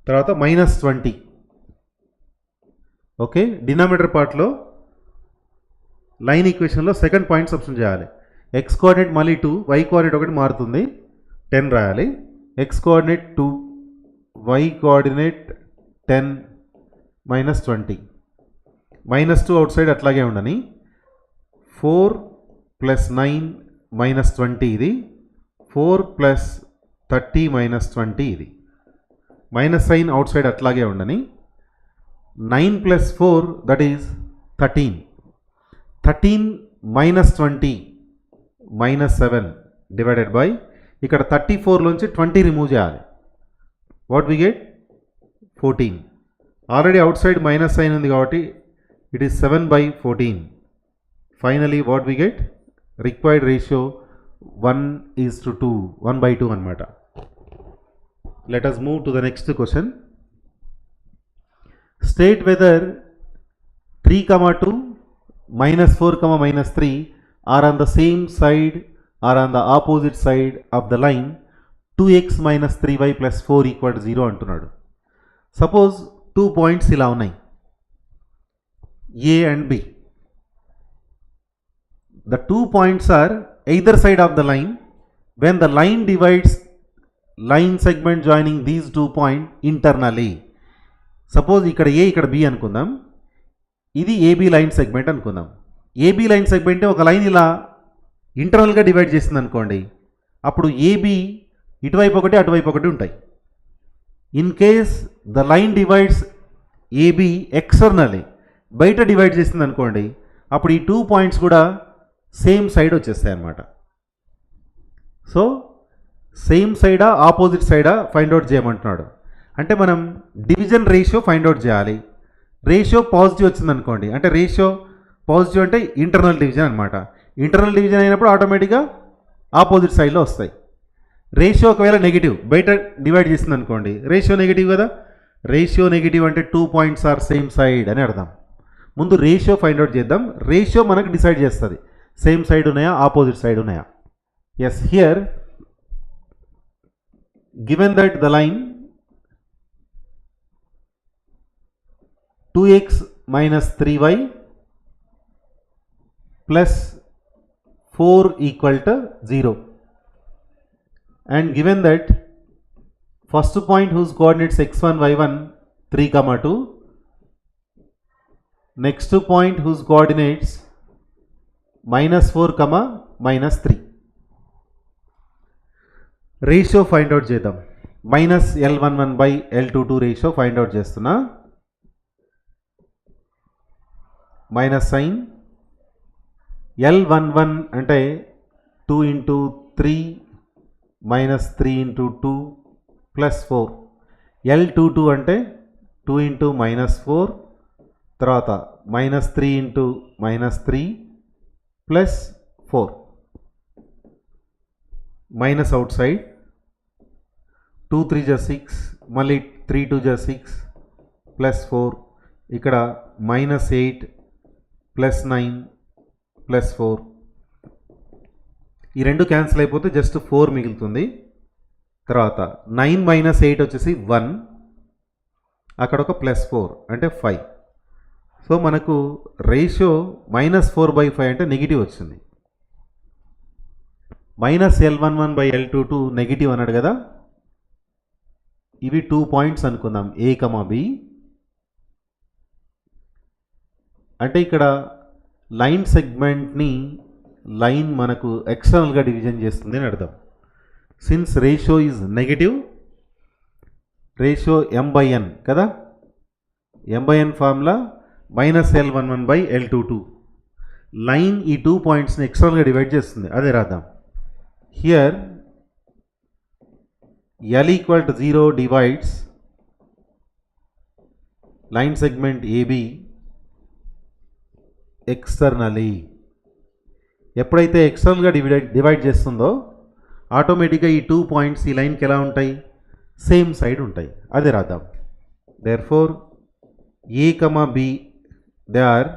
[SPEAKER 1] తర్వాత మైనస్ 20. ఓకే, డినామినేటర్ పార్ట్లో లైన్ ఈక్వేషన్లో సెకండ్ పాయింట్ సబ్స్టిట్యూట్ చేయాలి. ఎక్స్ కోఆర్డినేట్ మళ్ళీ 2, వై కోఆర్డినేట్ ఒకటి మారుతుంది, 10 రాయాలి. X coordinate 2, y coordinate 10 minus 20. -2 outside అట్లాగే ఉండని. 4 + 9 మైనస్ 20 ఇది, 4 ప్లస్ 30 మైనస్ 20 ఇది. మైనస్ సైన్ అవుట్ సైడ్ అట్లాగే ఉండని. 9 plus 4 that is 13. 13 minus 20 minus 7 divided by, ఇక్కడ 34లోంచి 20 రిమూవ్ చేయాలి. What we get 14. Already outside minus sign ఉంది కాబట్టి it is 7/14. Finally what we get required ratio 1:2, 1/2 అనమాట. Let us move to the next question. State whether 3, 2, -4, -3 are on the same side or on the opposite side of the line 2x minus 3y plus 4 equal to 0 అంటున్నాడు. Suppose 2 points ఇలా ఉన్నాయి, A and B. The 2 points are either side of the line. When the line divides line segment joining these 2 points internally. Suppose ఇక్కడ A ఇక్కడ B అనుకుందాం, ఇది AB line segment అనుకుందాం. AB line segment ఒక line ఇలా ఇంటర్నల్గా divide చేసింది అనుకోండి, అప్పుడు AB ఇటువైపు ఒకటి అటువైపు ఒకటి ఉంటాయి. In case the line divides AB externally, బయట డివైడ్ చేసింది అనుకోండి, అప్పుడు ఈ 2 పాయింట్స్ కూడా సేమ్ సైడ్ వచ్చేస్తాయి అన్నమాట. సో సేమ్ సైడా ఆపోజిట్ సైడా ఫైండ్ అవుట్ చేయమంటున్నాడు. అంటే మనం డివిజన్ రేషియో ఫైండ్ అవుట్ చేయాలి. రేషియో పాజిటివ్ వచ్చింది అనుకోండి, అంటే రేషియో పాజిటివ్ అంటే ఇంటర్నల్ డివిజన్ అనమాట. ఇంటర్నల్ డివిజన్ అయినప్పుడు ఆటోమేటిక్గా ఆపోజిట్ సైడ్లో వస్తాయి. రేషియో ఒకవేళ నెగిటివ్, బయట డివైడ్ చేసింది అనుకోండి, రేషియో నెగిటివ్ కదా. రేషియో నెగిటివ్ అంటే 2 పాయింట్స్ ఆర్ సేమ్ సైడ్ అని అర్థం. ముందు రేషియో ఫైండ్ అవుట్ చేద్దాం. రేషియో మనకు డిసైడ్ చేస్తుంది సేమ్ సైడ్ ఉన్నాయా ఆపోజిట్ సైడ్ ఉన్నాయా. Yes, here given that the line 2x minus 3y plus 4 equal to 0, and given that first point whose coordinates x1, y1 3, 2, next point whose coordinates -4, -3. Ratio find out చేద్దాం. -L11/L22 ratio find out చేస్తున్నా. Minus sign L11 అంటే 2 × 3 -3 × 2 +4. L22 అంటే 2 × -4 తర్వాత -3 × -3 +4 minus out side 2 3 జా 6, మళ్ళీ 3 2 జా 6 +4, ఇక్కడ -8 +9 +4. ఈ రెండు క్యాన్సిల్ అయిపోతే జస్ట్ 4 మిగులుతుంది. తర్వాత 9 - 8 వచ్చేసి 1, అక్కడ ఒక +4 అంటే 5. సో మనకు రేషియో -4/5 అంటే నెగిటివ్ వచ్చింది. -L11/L22 నెగిటివ్ అన్నాడు కదా. ఇవి 2 పాయింట్స్ అనుకుందాం, A, B. అంటే ఇక్కడ లైన్ సెగ్మెంట్ని లైన్ మనకు ఎక్స్టర్నల్గా డివిజన్ చేస్తుంది అని అర్థం. Since ratio is negative, ratio M/N కదా. M/N formula -L11/L22. లైన్ ఈ 2 పాయింట్స్ని ఎక్స్టర్నల్గా డివైడ్ చేస్తుంది, అదే రాద్దాం. Here L = 0 divides line segment AB externally. ఎప్పుడైతే ఎక్స్టర్నల్గా డివైడ్ చేస్తుందో ఆటోమేటిక్గా ఈ 2 పాయింట్స్ ఈ లైన్కి ఎలా ఉంటాయి, సేమ్ సైడ్ ఉంటాయి, అదే రాద్దాం. Therefore A, B they are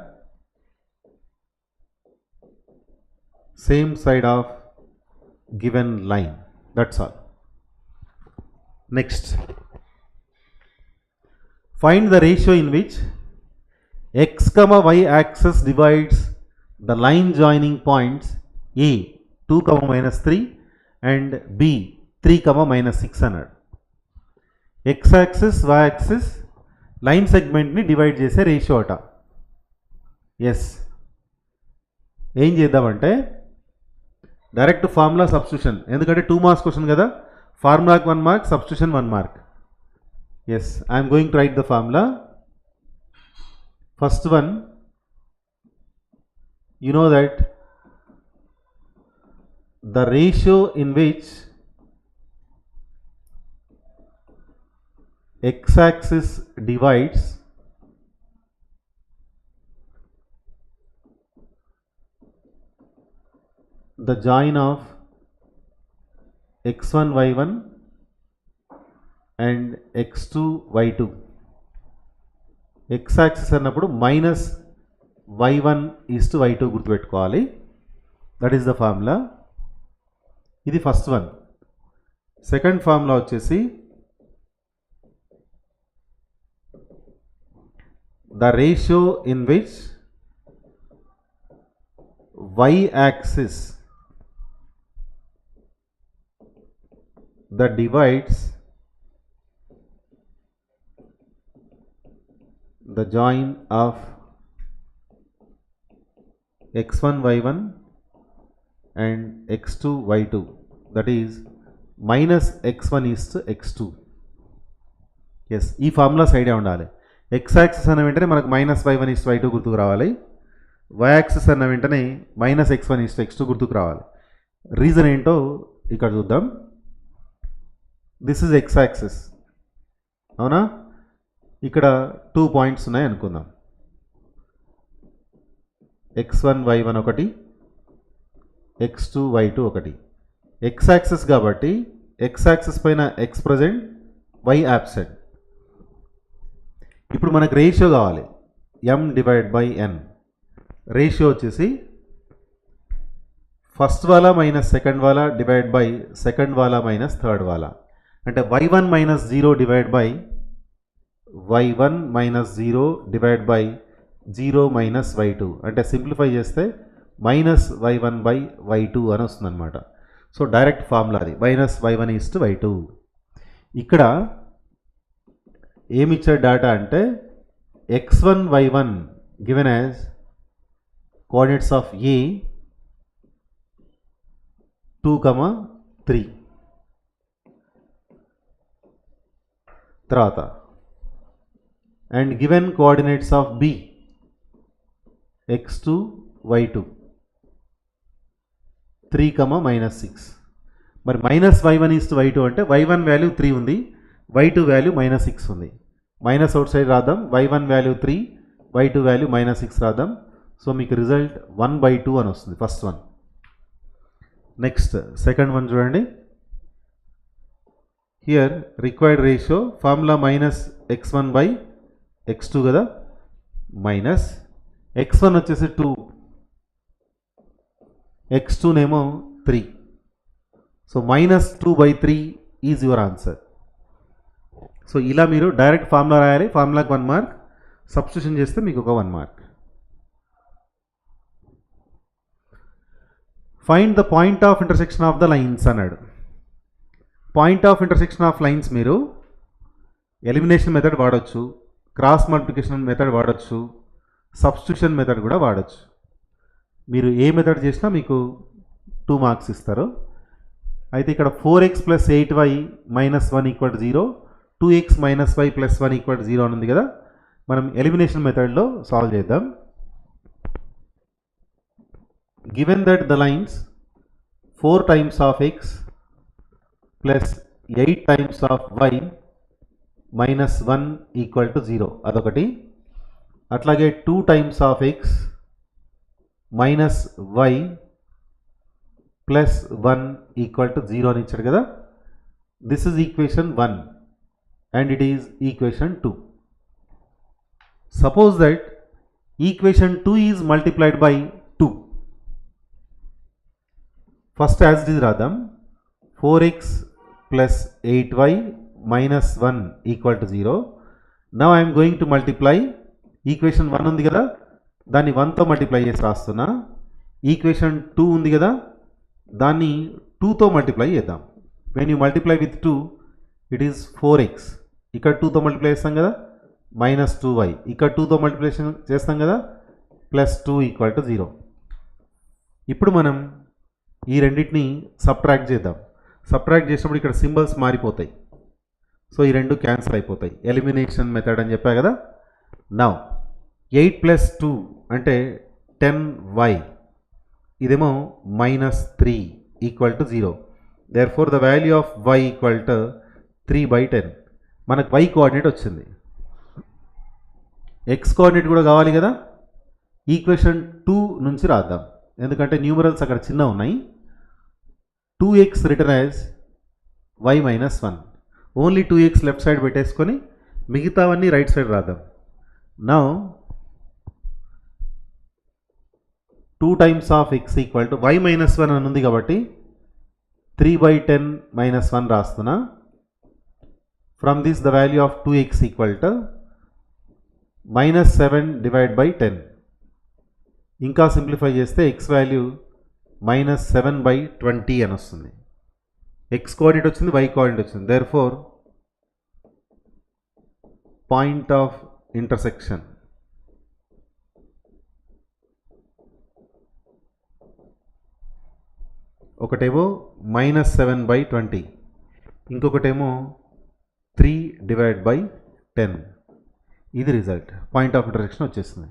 [SPEAKER 1] same side of given line. That's all. Next, find the ratio in which x, y axis divides the line joining points A 2, -3 and B 3, -6 అన్నాడు. x axis, y axis line సెగ్మెంట్ని divide చేసే ratio అట. Yes, ఏం చేద్దామంటే direct formula substitution, ఎందుకంటే 2 marks question కదా, ఫార్ములాకి 1 mark, substitution 1 mark. Yes, I'm going to write the formula. First one, you know that the ratio in which x-axis divides the join of x1 y1 and x2 y2. x-axis అన్నప్పుడు minus y1 east y2 గుర్తుపెట్టుకోవాలి. That is the formula. ఇది first one. Second formula వచ్చేసి the ratio in which y axis that divides the join of x1 y1 and x2 y2, that is minus x1 is to x2. Yes, ఈ formulas idea ఉండాలి. X axis అన్న వెంటనే మనకు minus y1 is to y2 గుర్తుకు రావాలి. y axis అన్న వెంటనే minus x1 is to x2 గుర్తుకు రావాలి. రీజన్ ఏంటో ఇక్కడ చూద్దాం. దిస్ ఇస్ ఎక్స్ యాక్సిస్, అవునా? ఇక్కడ 2 పాయింట్స్ ఉన్నాయి అనుకుందాం. x1 y1 ఒకటి, x2 y2 ఒకటి. ఎక్స్ యాక్సిస్ కాబట్టి ఎక్స్ యాక్సిస్ పైన x ప్రజెంట్, y యాబ్సెంట్. ఇప్పుడు మనకు రేషియో కావాలి, m/n. రేషియో వచ్చేసి ఫస్ట్ వాలా మైనస్ సెకండ్ వాలా డివైడ్ బై సెకండ్ వాలా మైనస్ థర్డ్ వాలా. అంటే y1 minus 0 divide by y1 minus 0 divide by 0 minus y2. అంటే సింప్లిఫై చేస్తే మైనస్ y1 బై y2 అని వస్తుంది అనమాట. సో డైరెక్ట్ ఫార్ములా అది, మైనస్ y1 ఈస్ట్ y2. ఇక్కడ ఏమి ఇచ్చాడు డేటా అంటే x1 y1 given as coordinates of a 2, 3. తర్వాత and given coordinates of b x2 y2 3, -6. మరి మైనస్ y1 ఈస్ట్ y2 అంటే y1 వాల్యూ 3 ఉంది, y2 వాల్యూ -6 ఉంది. మైనస్ అవుట్ సైడ్ రాద్దాం. y1 వాల్యూ 3, y2 వాల్యూ -6 రాద్దాం. సో మీకు result 1/2 అని వస్తుంది first one. Next second one చూడండి. Here required ratio formula minus x1 by x2 కదా, మైనస్ x1 వచ్చేసి 2, x2 నేమో 3. So -2/3 is your answer. So ఇలా మీరు డైరెక్ట్ ఫార్ములా రాయాలి. ఫార్ములాకి 1 మార్క్, సబ్స్టిట్యూషన్ చేస్తే మీకు ఒక 1 mark. Find the point of intersection of the lines అన్నాడు. Point of intersection of lines మీరు ఎలిమినేషన్ మెథడ్ వాడచ్చు, క్రాస్ మల్టిప్లికేషన్ మెథడ్ వాడచ్చు, సబ్స్టిట్యూషన్ మెథడ్ కూడా వాడచ్చు. మీరు ఏ మెథడ్ చేసినా మీకు 2 మార్క్స్ ఇస్తారు. అయితే ఇక్కడ 4x + 8y - 1 = 0, 2x - y + 1 = 0 అని ఉంది కదా. మనం ఎలిమినేషన్ మెథడ్లో సాల్వ్ చేద్దాం. Given that the lines 4 times of x plus 8 times of y minus 1 equal to 0 అదొకటి. అట్లాగే 2 times of x minus y plus 1 equal to 0 అని ఇచ్చాడు కదా. This is equation 1 and it is equation 2. Suppose that equation 2 is multiplied by 2. First as it is రాద్దాం. 4x plus 8y minus 1 equal to 0. Now I am going to multiply. Equation 1 ఉంది కదా, దాన్ని 1తో multiply చేసి రాస్తున్నా. Equation 2 ఉంది కదా, దాన్ని 2తో మల్టిప్లై చేద్దాం. When you multiply with 2 it is 4x. ఇక్కడ 2తో మల్టిప్లై చేస్తాం కదా, -2y. ఇక్కడ 2తో మల్టిప్లికేషన్ చేస్తాం కదా, +2 = 0. ఇప్పుడు మనం ఈ రెండింటిని సబ్ట్రాక్ట్ చేద్దాం. సబ్ట్రాక్ట్ చేసినప్పుడు ఇక్కడ సింబల్స్ మారిపోతాయి. సో ఈ రెండు క్యాన్సిల్ అయిపోతాయి. ఎలిమినేషన్ మెథడ్ అని చెప్పా కదా. నౌ 8 + 2 అంటే 10y. ఇదేమో -3 = 0. Therefore the value of y = 3/10. మనకు y కోఆర్డినేట్ వచ్చింది. x కోఆర్డినేట్ కూడా కావాలి కదా. ఈక్వేషన్ 2 నుంచి రాద్దాం, ఎందుకంటే న్యూమరల్స్ అక్కడ చిన్న ఉన్నాయి. 2x return as y - 1. Only 2x left side పెట్టేసుకొని మిగతావన్నీ రైట్ సైడ్ రాద్దాం. Now 2 times of x = y - 1 అని ఉంది కాబట్టి 3/10 - 1 రాస్తున్నా. From this the value of 2x = -7/10. ఇంకా సింప్లిఫై చేస్తే x వాల్యూ -7/20 అని వస్తుంది. x కోఆర్డినేట్ వచ్చింది, y కోఆర్డినేట్ వచ్చింది. దేర్ఫోర్ పాయింట్ ఆఫ్ ఇంటర్సెక్షన్ ఒకటేమో -7/20, ఇంకొకటేమో 3/10. ఇది రిజల్ట్. పాయింట్ ఆఫ్ ఇంటర్సెక్షన్ వచ్చేస్తుంది.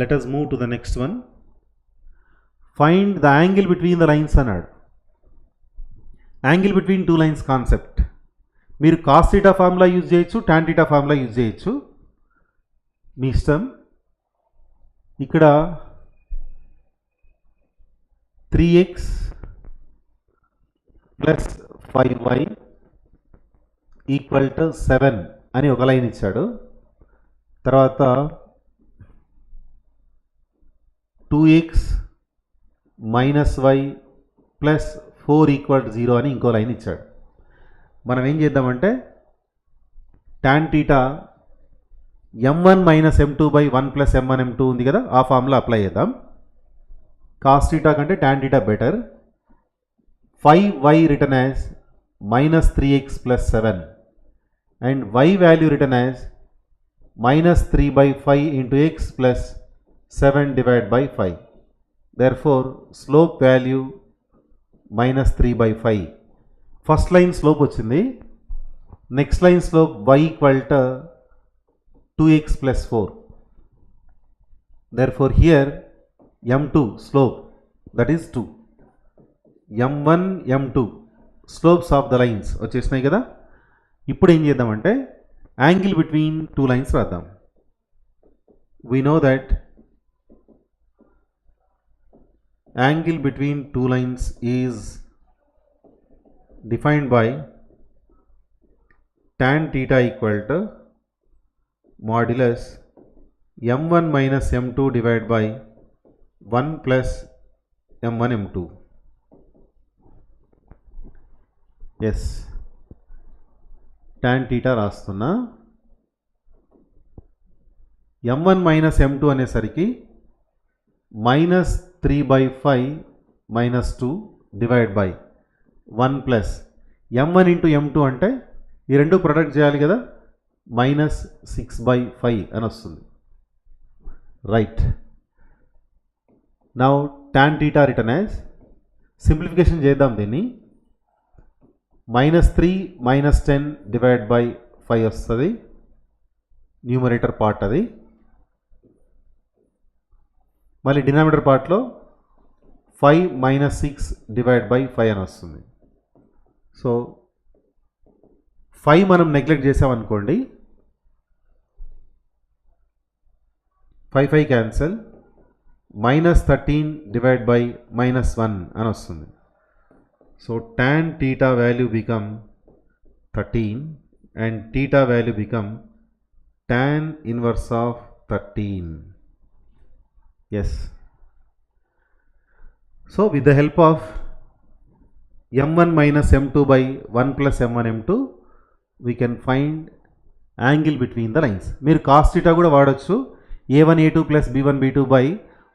[SPEAKER 1] Let us move to the next one. Find the angle between the lines అన్నాడు. Angle between two lines concept మీరు కాస్ థీటా ఫార్ములా యూజ్ చేయొచ్చు, tan theta formula use చేయొచ్చు, మీ ఇష్టం. ఇక్కడ 3x + 5y = 7 అని ఒక లైన్ ఇచ్చాడు. తర్వాత 2x - y + 4 = 0 అని ఇంకో లైన్ ఇచ్చాడు. మనం ఏం చేద్దామంటే tan θ m1 - m2/1 + m1 m2 ఉంది కదా, ఆ ఫార్ములా అప్లై చేద్దాం. cos θ కంటే tan θ better. 5y written as -3x + 7 and y value written as -3/5 × x + 7/5. Therefore slope value -3/5. First line slope వచ్చింది. Next line slope y = 2x + 4. Therefore here m2 slope, that is 2. m1 m2 slopes of the lines వచ్చేసినాయి కదా. ఇప్పుడు ఏం చేద్దామంటే angle between two lines రాద్దాం. we know that angle between two lines is defined by tan theta = modulus m1 - m2 divided by 1 + m1 m2. yes, tan theta రాస్తున్నా. m1 - m2 అనేసరికి -3/5 - 2 divide by 1 + m1 × m2 అంటే ఈ రెండు product చేయాలి కదా, -6/5 అని వస్తుంది. Right. Now tan θ written as, simplification చేద్దాం దీన్ని. -3 - 10 డివైడ్ బై 5 వస్తుంది, న్యూమరేటర్ పార్ట్ అది. మళ్ళీ డినామినేటర్ పార్ట్లో 5 - 6 డివైడ్ బై 5 అని వస్తుంది. సో 5 మనం నెగ్లెక్ట్ చేసామనుకోండి, 5 క్యాన్సల్, -13 డివైడ్ బై -1 అని వస్తుంది. So tan θ value become 13 and θ value become tan inverse of 13. Yes. So with the help of m1 minus m2 by 1 plus m1 m2 we can find angle between the lines. మీరు cos theta కూడా వాడొచ్చు. a1 a2 plus b1 b2 by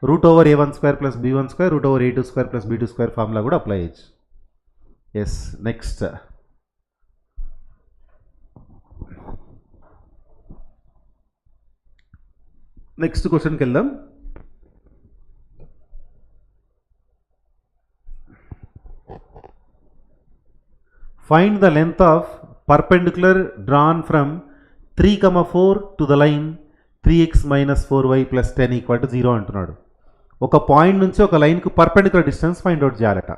[SPEAKER 1] root over a1 square plus b1 square root over a2 square plus b2 square formula కూడా apply చేయొచ్చు. Yes, next క్వశ్చన్కి వెళ్దాం. Find the length of perpendicular drawn from 3, 4 to the line 3x minus 4y plus 10 equal to 0 అంటున్నాడు. ఒక point నుంచి ఒక లైన్కు perpendicular distance find out చేయాలట.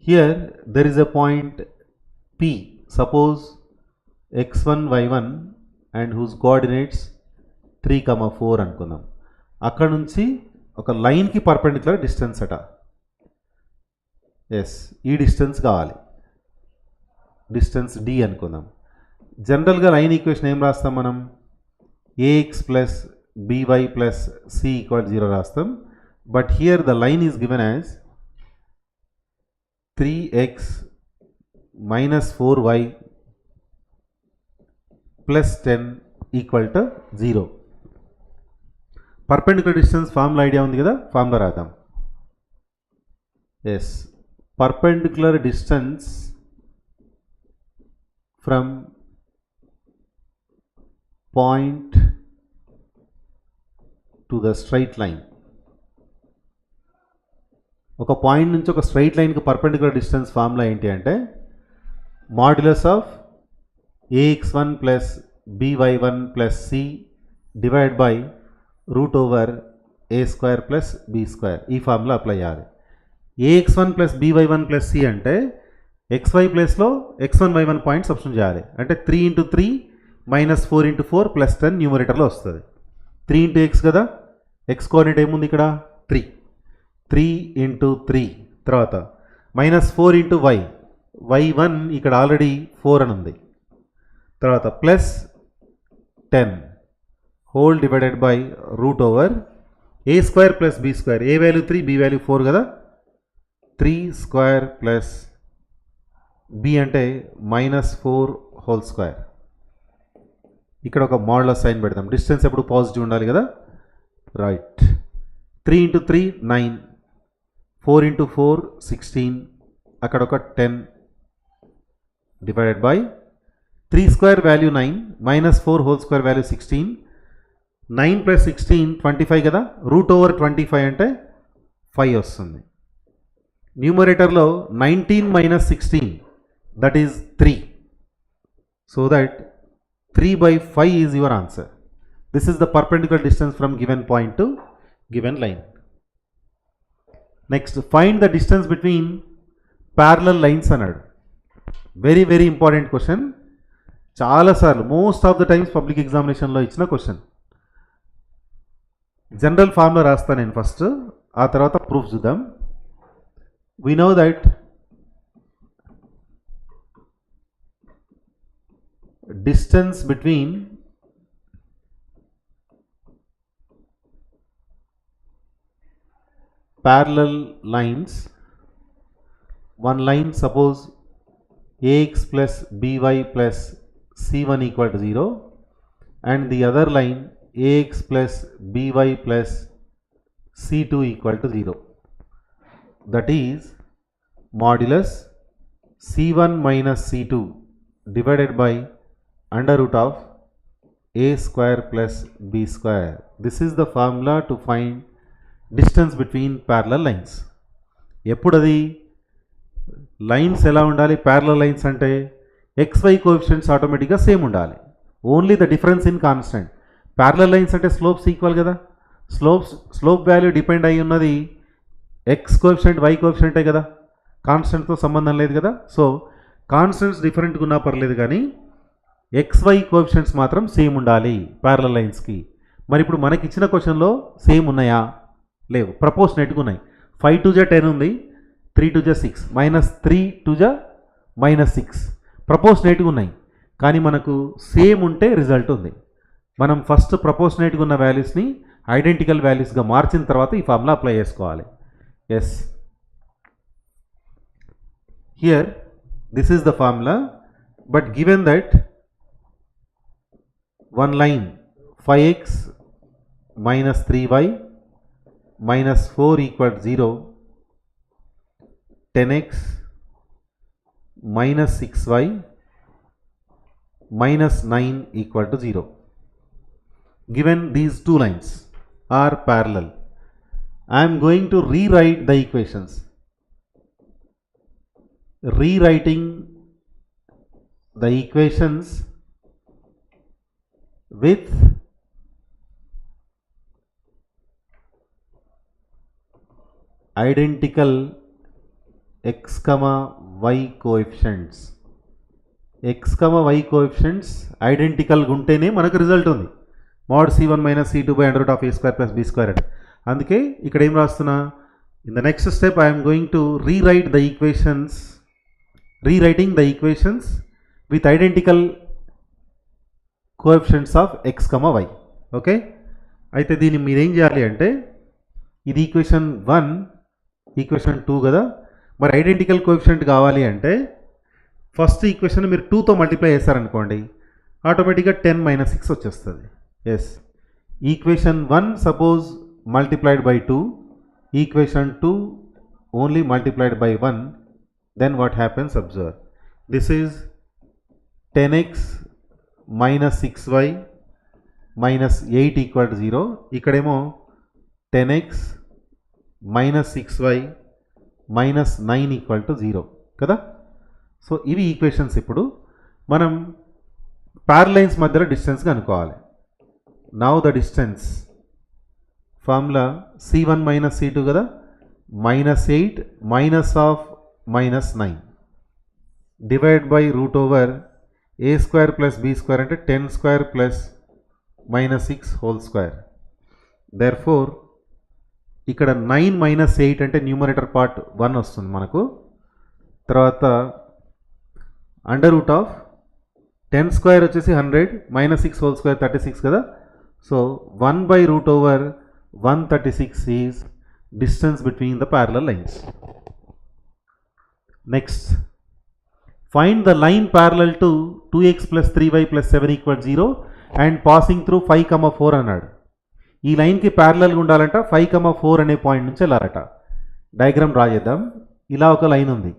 [SPEAKER 1] Here there is a point P, suppose x1 y1 and whose coordinates 3, 4 అనుకుందాం. అక్కడ నుంచి ఒక లైన్కి పర్పెండిక్యులర్ డిస్టెన్స్ అట. ఎస్, ఈ డిస్టెన్స్ కావాలి. డిస్టెన్స్ d అనుకుందాం. జనరల్గా లైన్ ఈక్వేషన్ ఏం రాస్తాం మనం? ax plus by plus c equal 0 రాస్తాం. But here the line is given as 3x minus 4y plus 10 equal to 0. Perpendicular distance formula idea ఉంది కదా, ఫార్ములా రాద్దాం. Yes, perpendicular distance from point to the straight line. ఒక point నుంచి ఒక straight లైన్కి perpendicular distance formula ఏంటి అంటే modulus of ax1 plus by1 plus c divide by root over a square plus b square. ఈ formula apply చేయాలి. ax1 plus by1 plus c అంటే xy ప్లేస్లో x1 y1 పాయింట్ సబ్స్టిట్యూట్ చేయాలి. అంటే 3 × 3 minus 4 × 4 plus 10 న్యూమరేటర్లో వస్తుంది. 3 × x కదా, x coordinate ఏముంది ఇక్కడ 3. 3 × 3 తర్వాత మైనస్ 4 × y, y1 ఇక్కడ ఆల్రెడీ 4 అని ఉంది. తర్వాత plus 10 whole divided by root over a square plus b square. a value 3, b value 4 కదా, 3 స్క్వేర్ ప్లస్ b అంటే మైనస్ 4 హోల్ స్క్వేర్. ఇక్కడ ఒక మోడ్యులస్ సైన్ పెడతాం. డిస్టెన్స్ ఎప్పుడు పాజిటివ్ ఉండాలి కదా, రైట్. 3 × 3 9, 4 × 4 16, అక్కడ ఒక 10 divided by 3 square value 9 minus 4 whole square value 16, 9 plus 16 25 కదా, రూట్ ఓవర్ 25 అంటే 5 వస్తుంది. న్యూమరేటర్లో 19 minus 16 that is 3. So that 3/5 is your answer. This is the perpendicular distance from given point to given line. Next, find the distance between parallel lines అన్నాడు. Very very important question. చాలాసార్లు most of the times public ఎగ్జామినేషన్లో ఇచ్చిన question. General formula రాస్తాను నేను first, ఆ తర్వాత proof చూద్దాం. We know that distance between parallel lines, one line suppose ax plus by plus c1 equal to 0 and the other line ax plus by plus c2 equal to 0. That is modulus c1 minus c2 divided by under root of a square plus b square. This is the formula to find distance between parallel lines. ఎప్పుడు అది lines ఎలా ఉండాలి? Parallel lines అంటే xy coefficients ఆటోమేటిక్గా same ఉండాలి, only the difference in constant. Parallel lines అంటే slopes equal కదా, slope value depend అయి ఉన్నది x కోఎఫిషియెంట్ y కోఎఫిషియెంటే కదా, కాన్స్టెంట్తో సంబంధం లేదు కదా. సో కాన్స్టెంట్స్ డిఫరెంట్గా ఉన్నా పర్లేదు కానీ xy కోఎఫిషియెంట్స్ మాత్రం సేమ్ ఉండాలి ప్యారలల్ లైన్స్కి. మరి ఇప్పుడు మనకి ఇచ్చిన క్వశ్చన్లో సేమ్ ఉన్నాయా? లేవు, ప్రపోర్షనేట్గా ఉన్నాయి. 5 × 10 ఉంది, 3 × 6 మైనస్ 3 × మైనస్ 6 ప్రపోర్షనేట్గా ఉన్నాయి. కానీ మనకు సేమ్ ఉంటే రిజల్ట్ ఉంది. మనం ఫస్ట్ ప్రపోర్షనేట్గా ఉన్న వాల్యూస్ని ఐడెంటికల్ వాల్యూస్గా మార్చిన తర్వాత ఈ ఫార్ములా అప్లై చేసుకోవాలి. Yes, here this is the formula. But given that one line 5x minus 3y minus 4 equal to 0, 10x minus 6y minus 9 equal to 0. Given these two lines are parallel, I am going to rewrite the equations. rewriting the equations with identical x, y coefficients. x, y coefficients identical ఉంటేనే మనకు result ఉంది. mod c1 minus c2 by under root of a square plus b square అంటే. అందుకే ఇక్కడ ఏం రాస్తున్నా, in the next step I am going to rewriting the equations with identical coefficients of x, y. Okay, అయితే దీన్ని మీరేం చేయాలి అంటే, ఇది ఈక్వేషన్ 1, ఈక్వేషన్ 2 కదా, మరి ఐడెంటికల్ కోఎఫిషియంట్ కావాలి అంటే ఫస్ట్ ఈక్వేషన్ మీరు 2తో మల్టిప్లై చేస్తారనుకోండి, ఆటోమేటిక్గా 10 - 6 వచ్చేస్తుంది. Yes, equation 1 suppose multiplied by 2, equation 2 only multiplied by 1, then what happens observe. This is 10x - 6y - 8 = 0. ఇక్కడేమో 10x - 6y - 9 = 0 కదా. సో ఇవి ఈక్వేషన్స్. ఇప్పుడు మనం ప్యారలైన్స్ మధ్యలో డిస్టెన్స్ కనుక్కోవాలి. Now the distance formula c1 - c2 కదా, -8 -9 divide by root over a² + b² అంటే 10² + -6 whole square. Therefore ఇక్కడ 9 - 8 అంటే న్యూమరేటర్ పార్ట్ 1 వస్తుంది మనకు. తర్వాత అండర్ రూట్ ఆఫ్ 10² వచ్చేసి 100 -6 హోల్ స్క్వేర్ 36 కదా. So 1/√136 is distance between the parallel lines. Next, find the line parallel to 2x + 3y + 7 = 0 and passing through 5, 4 అన్నాడు. ఈ లైన్కి ప్యారలల్గా ఉండాలంట 5, 4 అనే పాయింట్ నుంచి వెళ్ళాలట. డయాగ్రామ్ డ్రా చేద్దాం. ఇలా ఒక లైన్ ఉంది.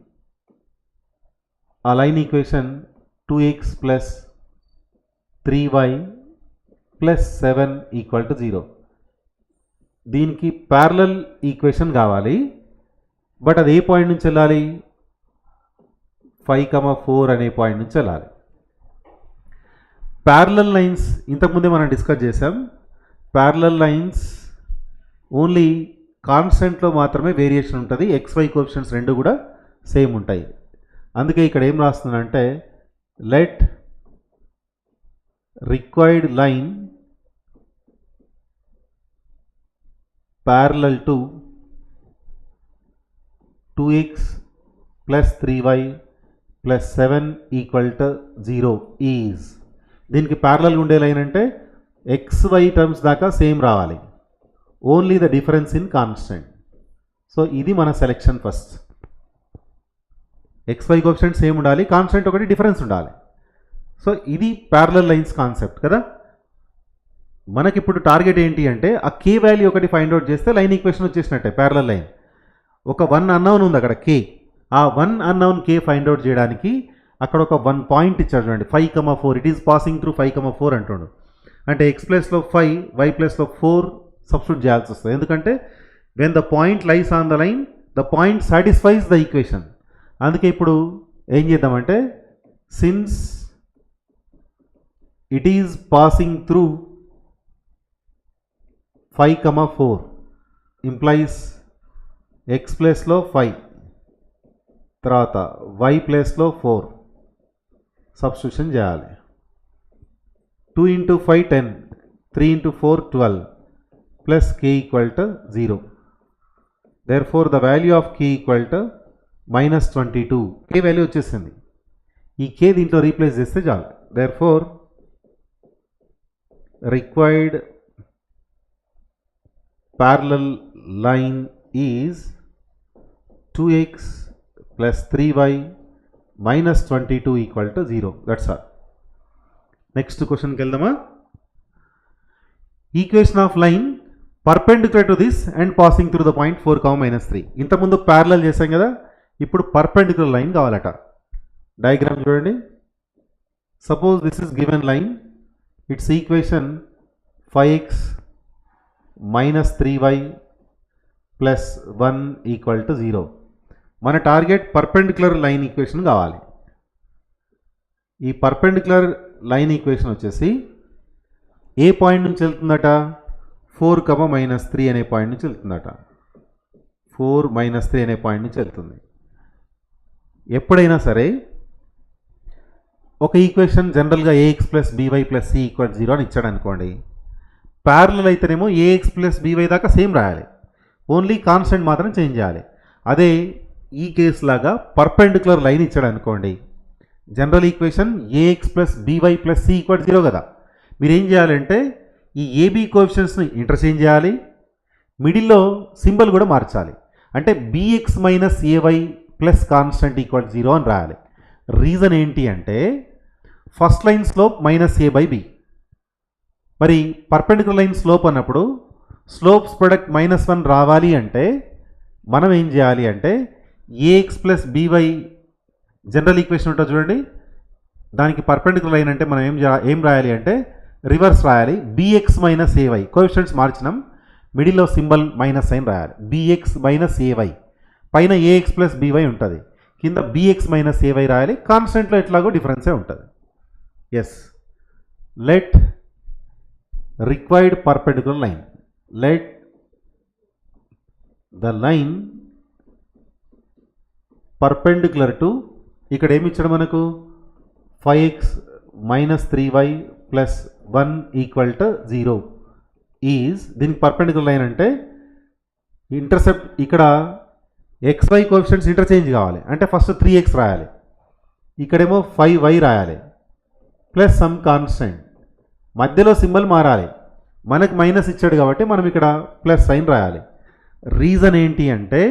[SPEAKER 1] ఆ లైన్ ఈక్వేషన్ 2x + 3y + 7 = 0. దీనికి ప్యారలల్ ఈక్వేషన్ కావాలి, బట్ అది ఏ పాయింట్ నుంచి వెళ్ళాలి? 5, 4 అనే పాయింట్ నుంచి వెళ్ళాలి. ప్యారలల్ లైన్స్ ఇంతకుముందే మనం డిస్కస్ చేసాం. ప్యారలల్ లైన్స్ ఓన్లీ కాన్స్టెంట్లో మాత్రమే వేరియేషన్ ఉంటుంది, XY కోఎఫిషియంట్స్ రెండు కూడా సేమ్ ఉంటాయి. అందుకే ఇక్కడ ఏం రాస్తున్నానంటే, let required line parallel to 2x + 3y + 7 = 0 is. దీనికి ప్యారలల్గా ఉండే లైన్ అంటే XY టర్మ్స్ దాకా సేమ్ రావాలి, only the difference in constant. So ఇది మన selection. First XY coefficient same ఉండాలి, కాన్స్టెంట్ ఒకటి డిఫరెన్స్ ఉండాలి. సో ఇది ప్యారలల్ లైన్స్ కాన్సెప్ట్ కదా. మనకిప్పుడు టార్గెట్ ఏంటి అంటే, ఆ K వాల్యూ ఒకటి ఫైండ్ అవుట్ చేస్తే లైన్ ఈక్వేషన్ వచ్చేసినట్టే. ప్యారలల్ లైన్ ఒక 1 అన్నౌన్ ఉంది అక్కడ K. ఆ 1 అన్నౌన్ K ఫైండ్ అవుట్ చేయడానికి అక్కడ ఒక 1 పాయింట్ ఇచ్చాడు చూడండి, 5, 4. ఇట్ ఈస్ పాసింగ్ త్రూ 5, 4 అంటుండు. అంటే x ప్లేస్లో 5, y ప్లేస్లో 4 సబ్స్టిట్యూట్ చేయాల్సి వస్తుంది. ఎందుకంటే when the point lies on the line, the point satisfies the equation. అందుకే ఇప్పుడు ఏం చేద్దామంటే, since it is passing through 5, 4 implies x ప్లేస్లో 5, తర్వాత y ప్లేస్లో 4 సబ్స్టిట్యూషన్ చేయాలి. 2 × 5 10, 3 × 4 12 plus k = 0. Therefore the value of k = -22. k value వచ్చేసింది. ఈ k దీంట్లో రీప్లేస్ చేస్తే చాలు. Therefore required parallel line is 2x + 3y - 22 = 0. That's all. Next క్వశ్చన్కి వెళ్దామా. Equation of line perpendicular to this and passing through the point 4, -3. ఇంతకుముందు parallel చేసాం కదా, ఇప్పుడు పర్పెండిక్యులర్ లైన్ కావాలట. డయాగ్రామ్ చూడండి. Suppose this is given line, it's equation 5x - 3y + 1 = 0. మన target perpendicular line equation కావాలి. ఈ పర్పెండిక్యులర్ లైన్ ఈక్వేషన్ వచ్చేసి ఏ పాయింట్ నుంచి వెళ్తుందట, 4, -3 అనే పాయింట్ నుంచి వెళ్తుందట. 4, -3 అనే పాయింట్ నుంచి వెళ్తుంది. ఎప్పుడైనా సరే ఒక ఈక్వేషన్ జనరల్గా ax + by + c = 0 అని ఇచ్చాడు అనుకోండి, ప్యారలల్ అయితేనేమో ax + by దాకా సేమ్ రాయాలి, ఓన్లీ కాన్స్టెంట్ మాత్రం చేంజ్ చేయాలి. అదే ఈ కేసు లాగా పర్పెండిక్యులర్ లైన్ ఇచ్చాడు అనుకోండి, general equation ax + by + c = 0 కదా, మీరు ఏం చేయాలంటే ఈ ఏబీ కోఎఫిషియెంట్స్ని ఇంటర్చేంజ్ చేయాలి, మిడిల్లో సింబల్ కూడా మార్చాలి. అంటే bx - ay + కాన్స్టెంట్ = 0 అని రాయాలి. రీజన్ ఏంటి అంటే ఫస్ట్ లైన్ స్లోప్ -a/b. మరి పర్పెండిక్యులర్ లైన్ స్లోప్ అన్నప్పుడు స్లోప్స్ ప్రొడక్ట్ -1 రావాలి అంటే మనం ఏం చేయాలి అంటే ax + by జనరల్ ఈక్వేషన్ ఉంటుంది చూడండి, దానికి పర్పెండిక్యులర్ లైన్ అంటే మనం ఏం రాయాలి అంటే రివర్స్ రాయాలి. bx - ay కోఎఫిషియెంట్స్ మార్చినాం, మిడిల్లో సింబల్ మైనస్ సైన్ రాయాలి. bx - ay పైన ax + by ఉంటుంది, కింద bx - ay రాయాలి. కాన్స్టెంట్లో ఎట్లాగో డిఫరెన్సే ఉంటుంది. Yes, let required perpendicular line, let the line perpendicular to, ఇక్కడ ఏమి ఇచ్చాడు మనకు 5x - 3y + 1 = 0 ఈజ్, దీనికి పర్పెండిక్యులర్ లైన్ అంటే ఇంటర్సెప్ట్ ఇక్కడ xy కోఎఫిషియెంట్స్ ఇంటర్చేంజ్ కావాలి. అంటే ఫస్ట్ 3x రాయాలి, ఇక్కడేమో 5y రాయాలి ప్లస్ సమ్ కాన్స్టెంట్, మధ్యలో సింబల్ మారాలి. మనకు మైనస్ ఇచ్చాడు కాబట్టి మనం ఇక్కడ ప్లస్ సైన్ రాయాలి. రీజన్ ఏంటి అంటే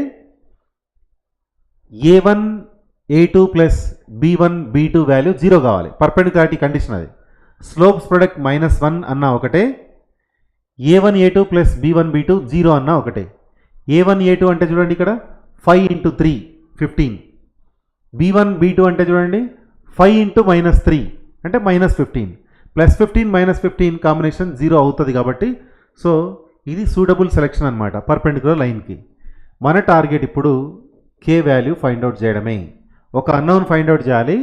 [SPEAKER 1] a1 a2 + b1 b2 value 0 కావాలి, పర్పెండిక్యులారిటీ కండిషన్ అది. స్లోప్స్ ప్రొడక్ట్ -1 అన్నా ఒకటే, a1 a2 + b1 b2 0 అన్నా ఒకటే. a1 a2 అంటే చూడండి ఇక్కడ 5 × 3 15, b1 b2 అంటే చూడండి 5 × -3 అంటే -15, +15 -15 కాంబినేషన్ 0 అవుతుంది కాబట్టి, సో ఇది సూటబుల్ సెలెక్షన్ అనమాట పర్పెండిక్యులర్ లైన్కి. మన టార్గెట్ ఇప్పుడు k వాల్యూ ఫైండ్ అవుట్ చేయడమే. ఒక అన్నౌన్ ఫైండ్ అవుట్ చేయాలి,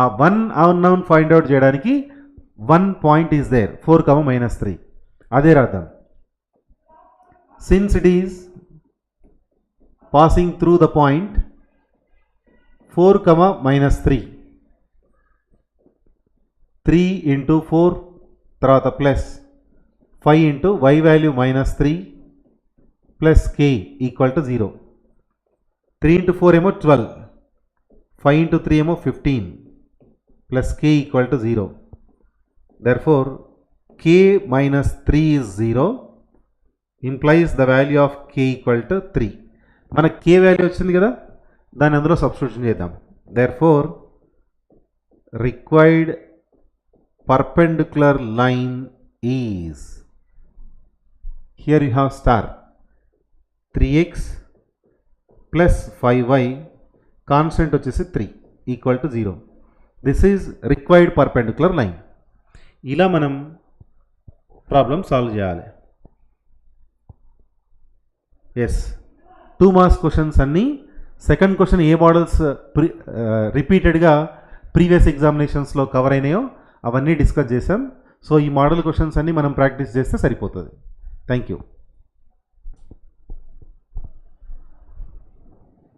[SPEAKER 1] ఆ 1 అన్నౌన్ ఫైండ్ అవుట్ చేయడానికి 1 పాయింట్ ఈజ్ దేర్, 4, -3. అదే అర్థం. Since it is passing through the point 4, -3, 3 × 4 తర్వాత plus 5 × y value -3 plus k = 0. 3 × 4 ఏమో 12, 5 × 3 ఏమో 15 plus k = 0. Therefore k - 3 is 0 implies the value of k = 3. మనకు k value వచ్చింది కదా, దాన్ని అందులో సబ్స్టిట్యూషన్ చేద్దాం. Therefore required perpendicular line is, here you have star 3x + 5y, constant వచ్చేసి 3 = 0. This is required perpendicular line. ఇలా మనం ప్రాబ్లం సాల్వ్ చేయాలి. ఎస్, 2 మార్క్స్ క్వశ్చన్స్ అన్నీ. సెకండ్ క్వశ్చన్ ఏ మోడల్స్ రిపీటెడ్గా ప్రీవియస్ ఎగ్జామినేషన్స్లో కవర్ అయినాయో అవన్నీ డిస్కస్ చేసాం. సో ఈ మోడల్ క్వశ్చన్స్ అన్నీ మనం ప్రాక్టీస్ చేస్తే సరిపోతుంది. Thank you.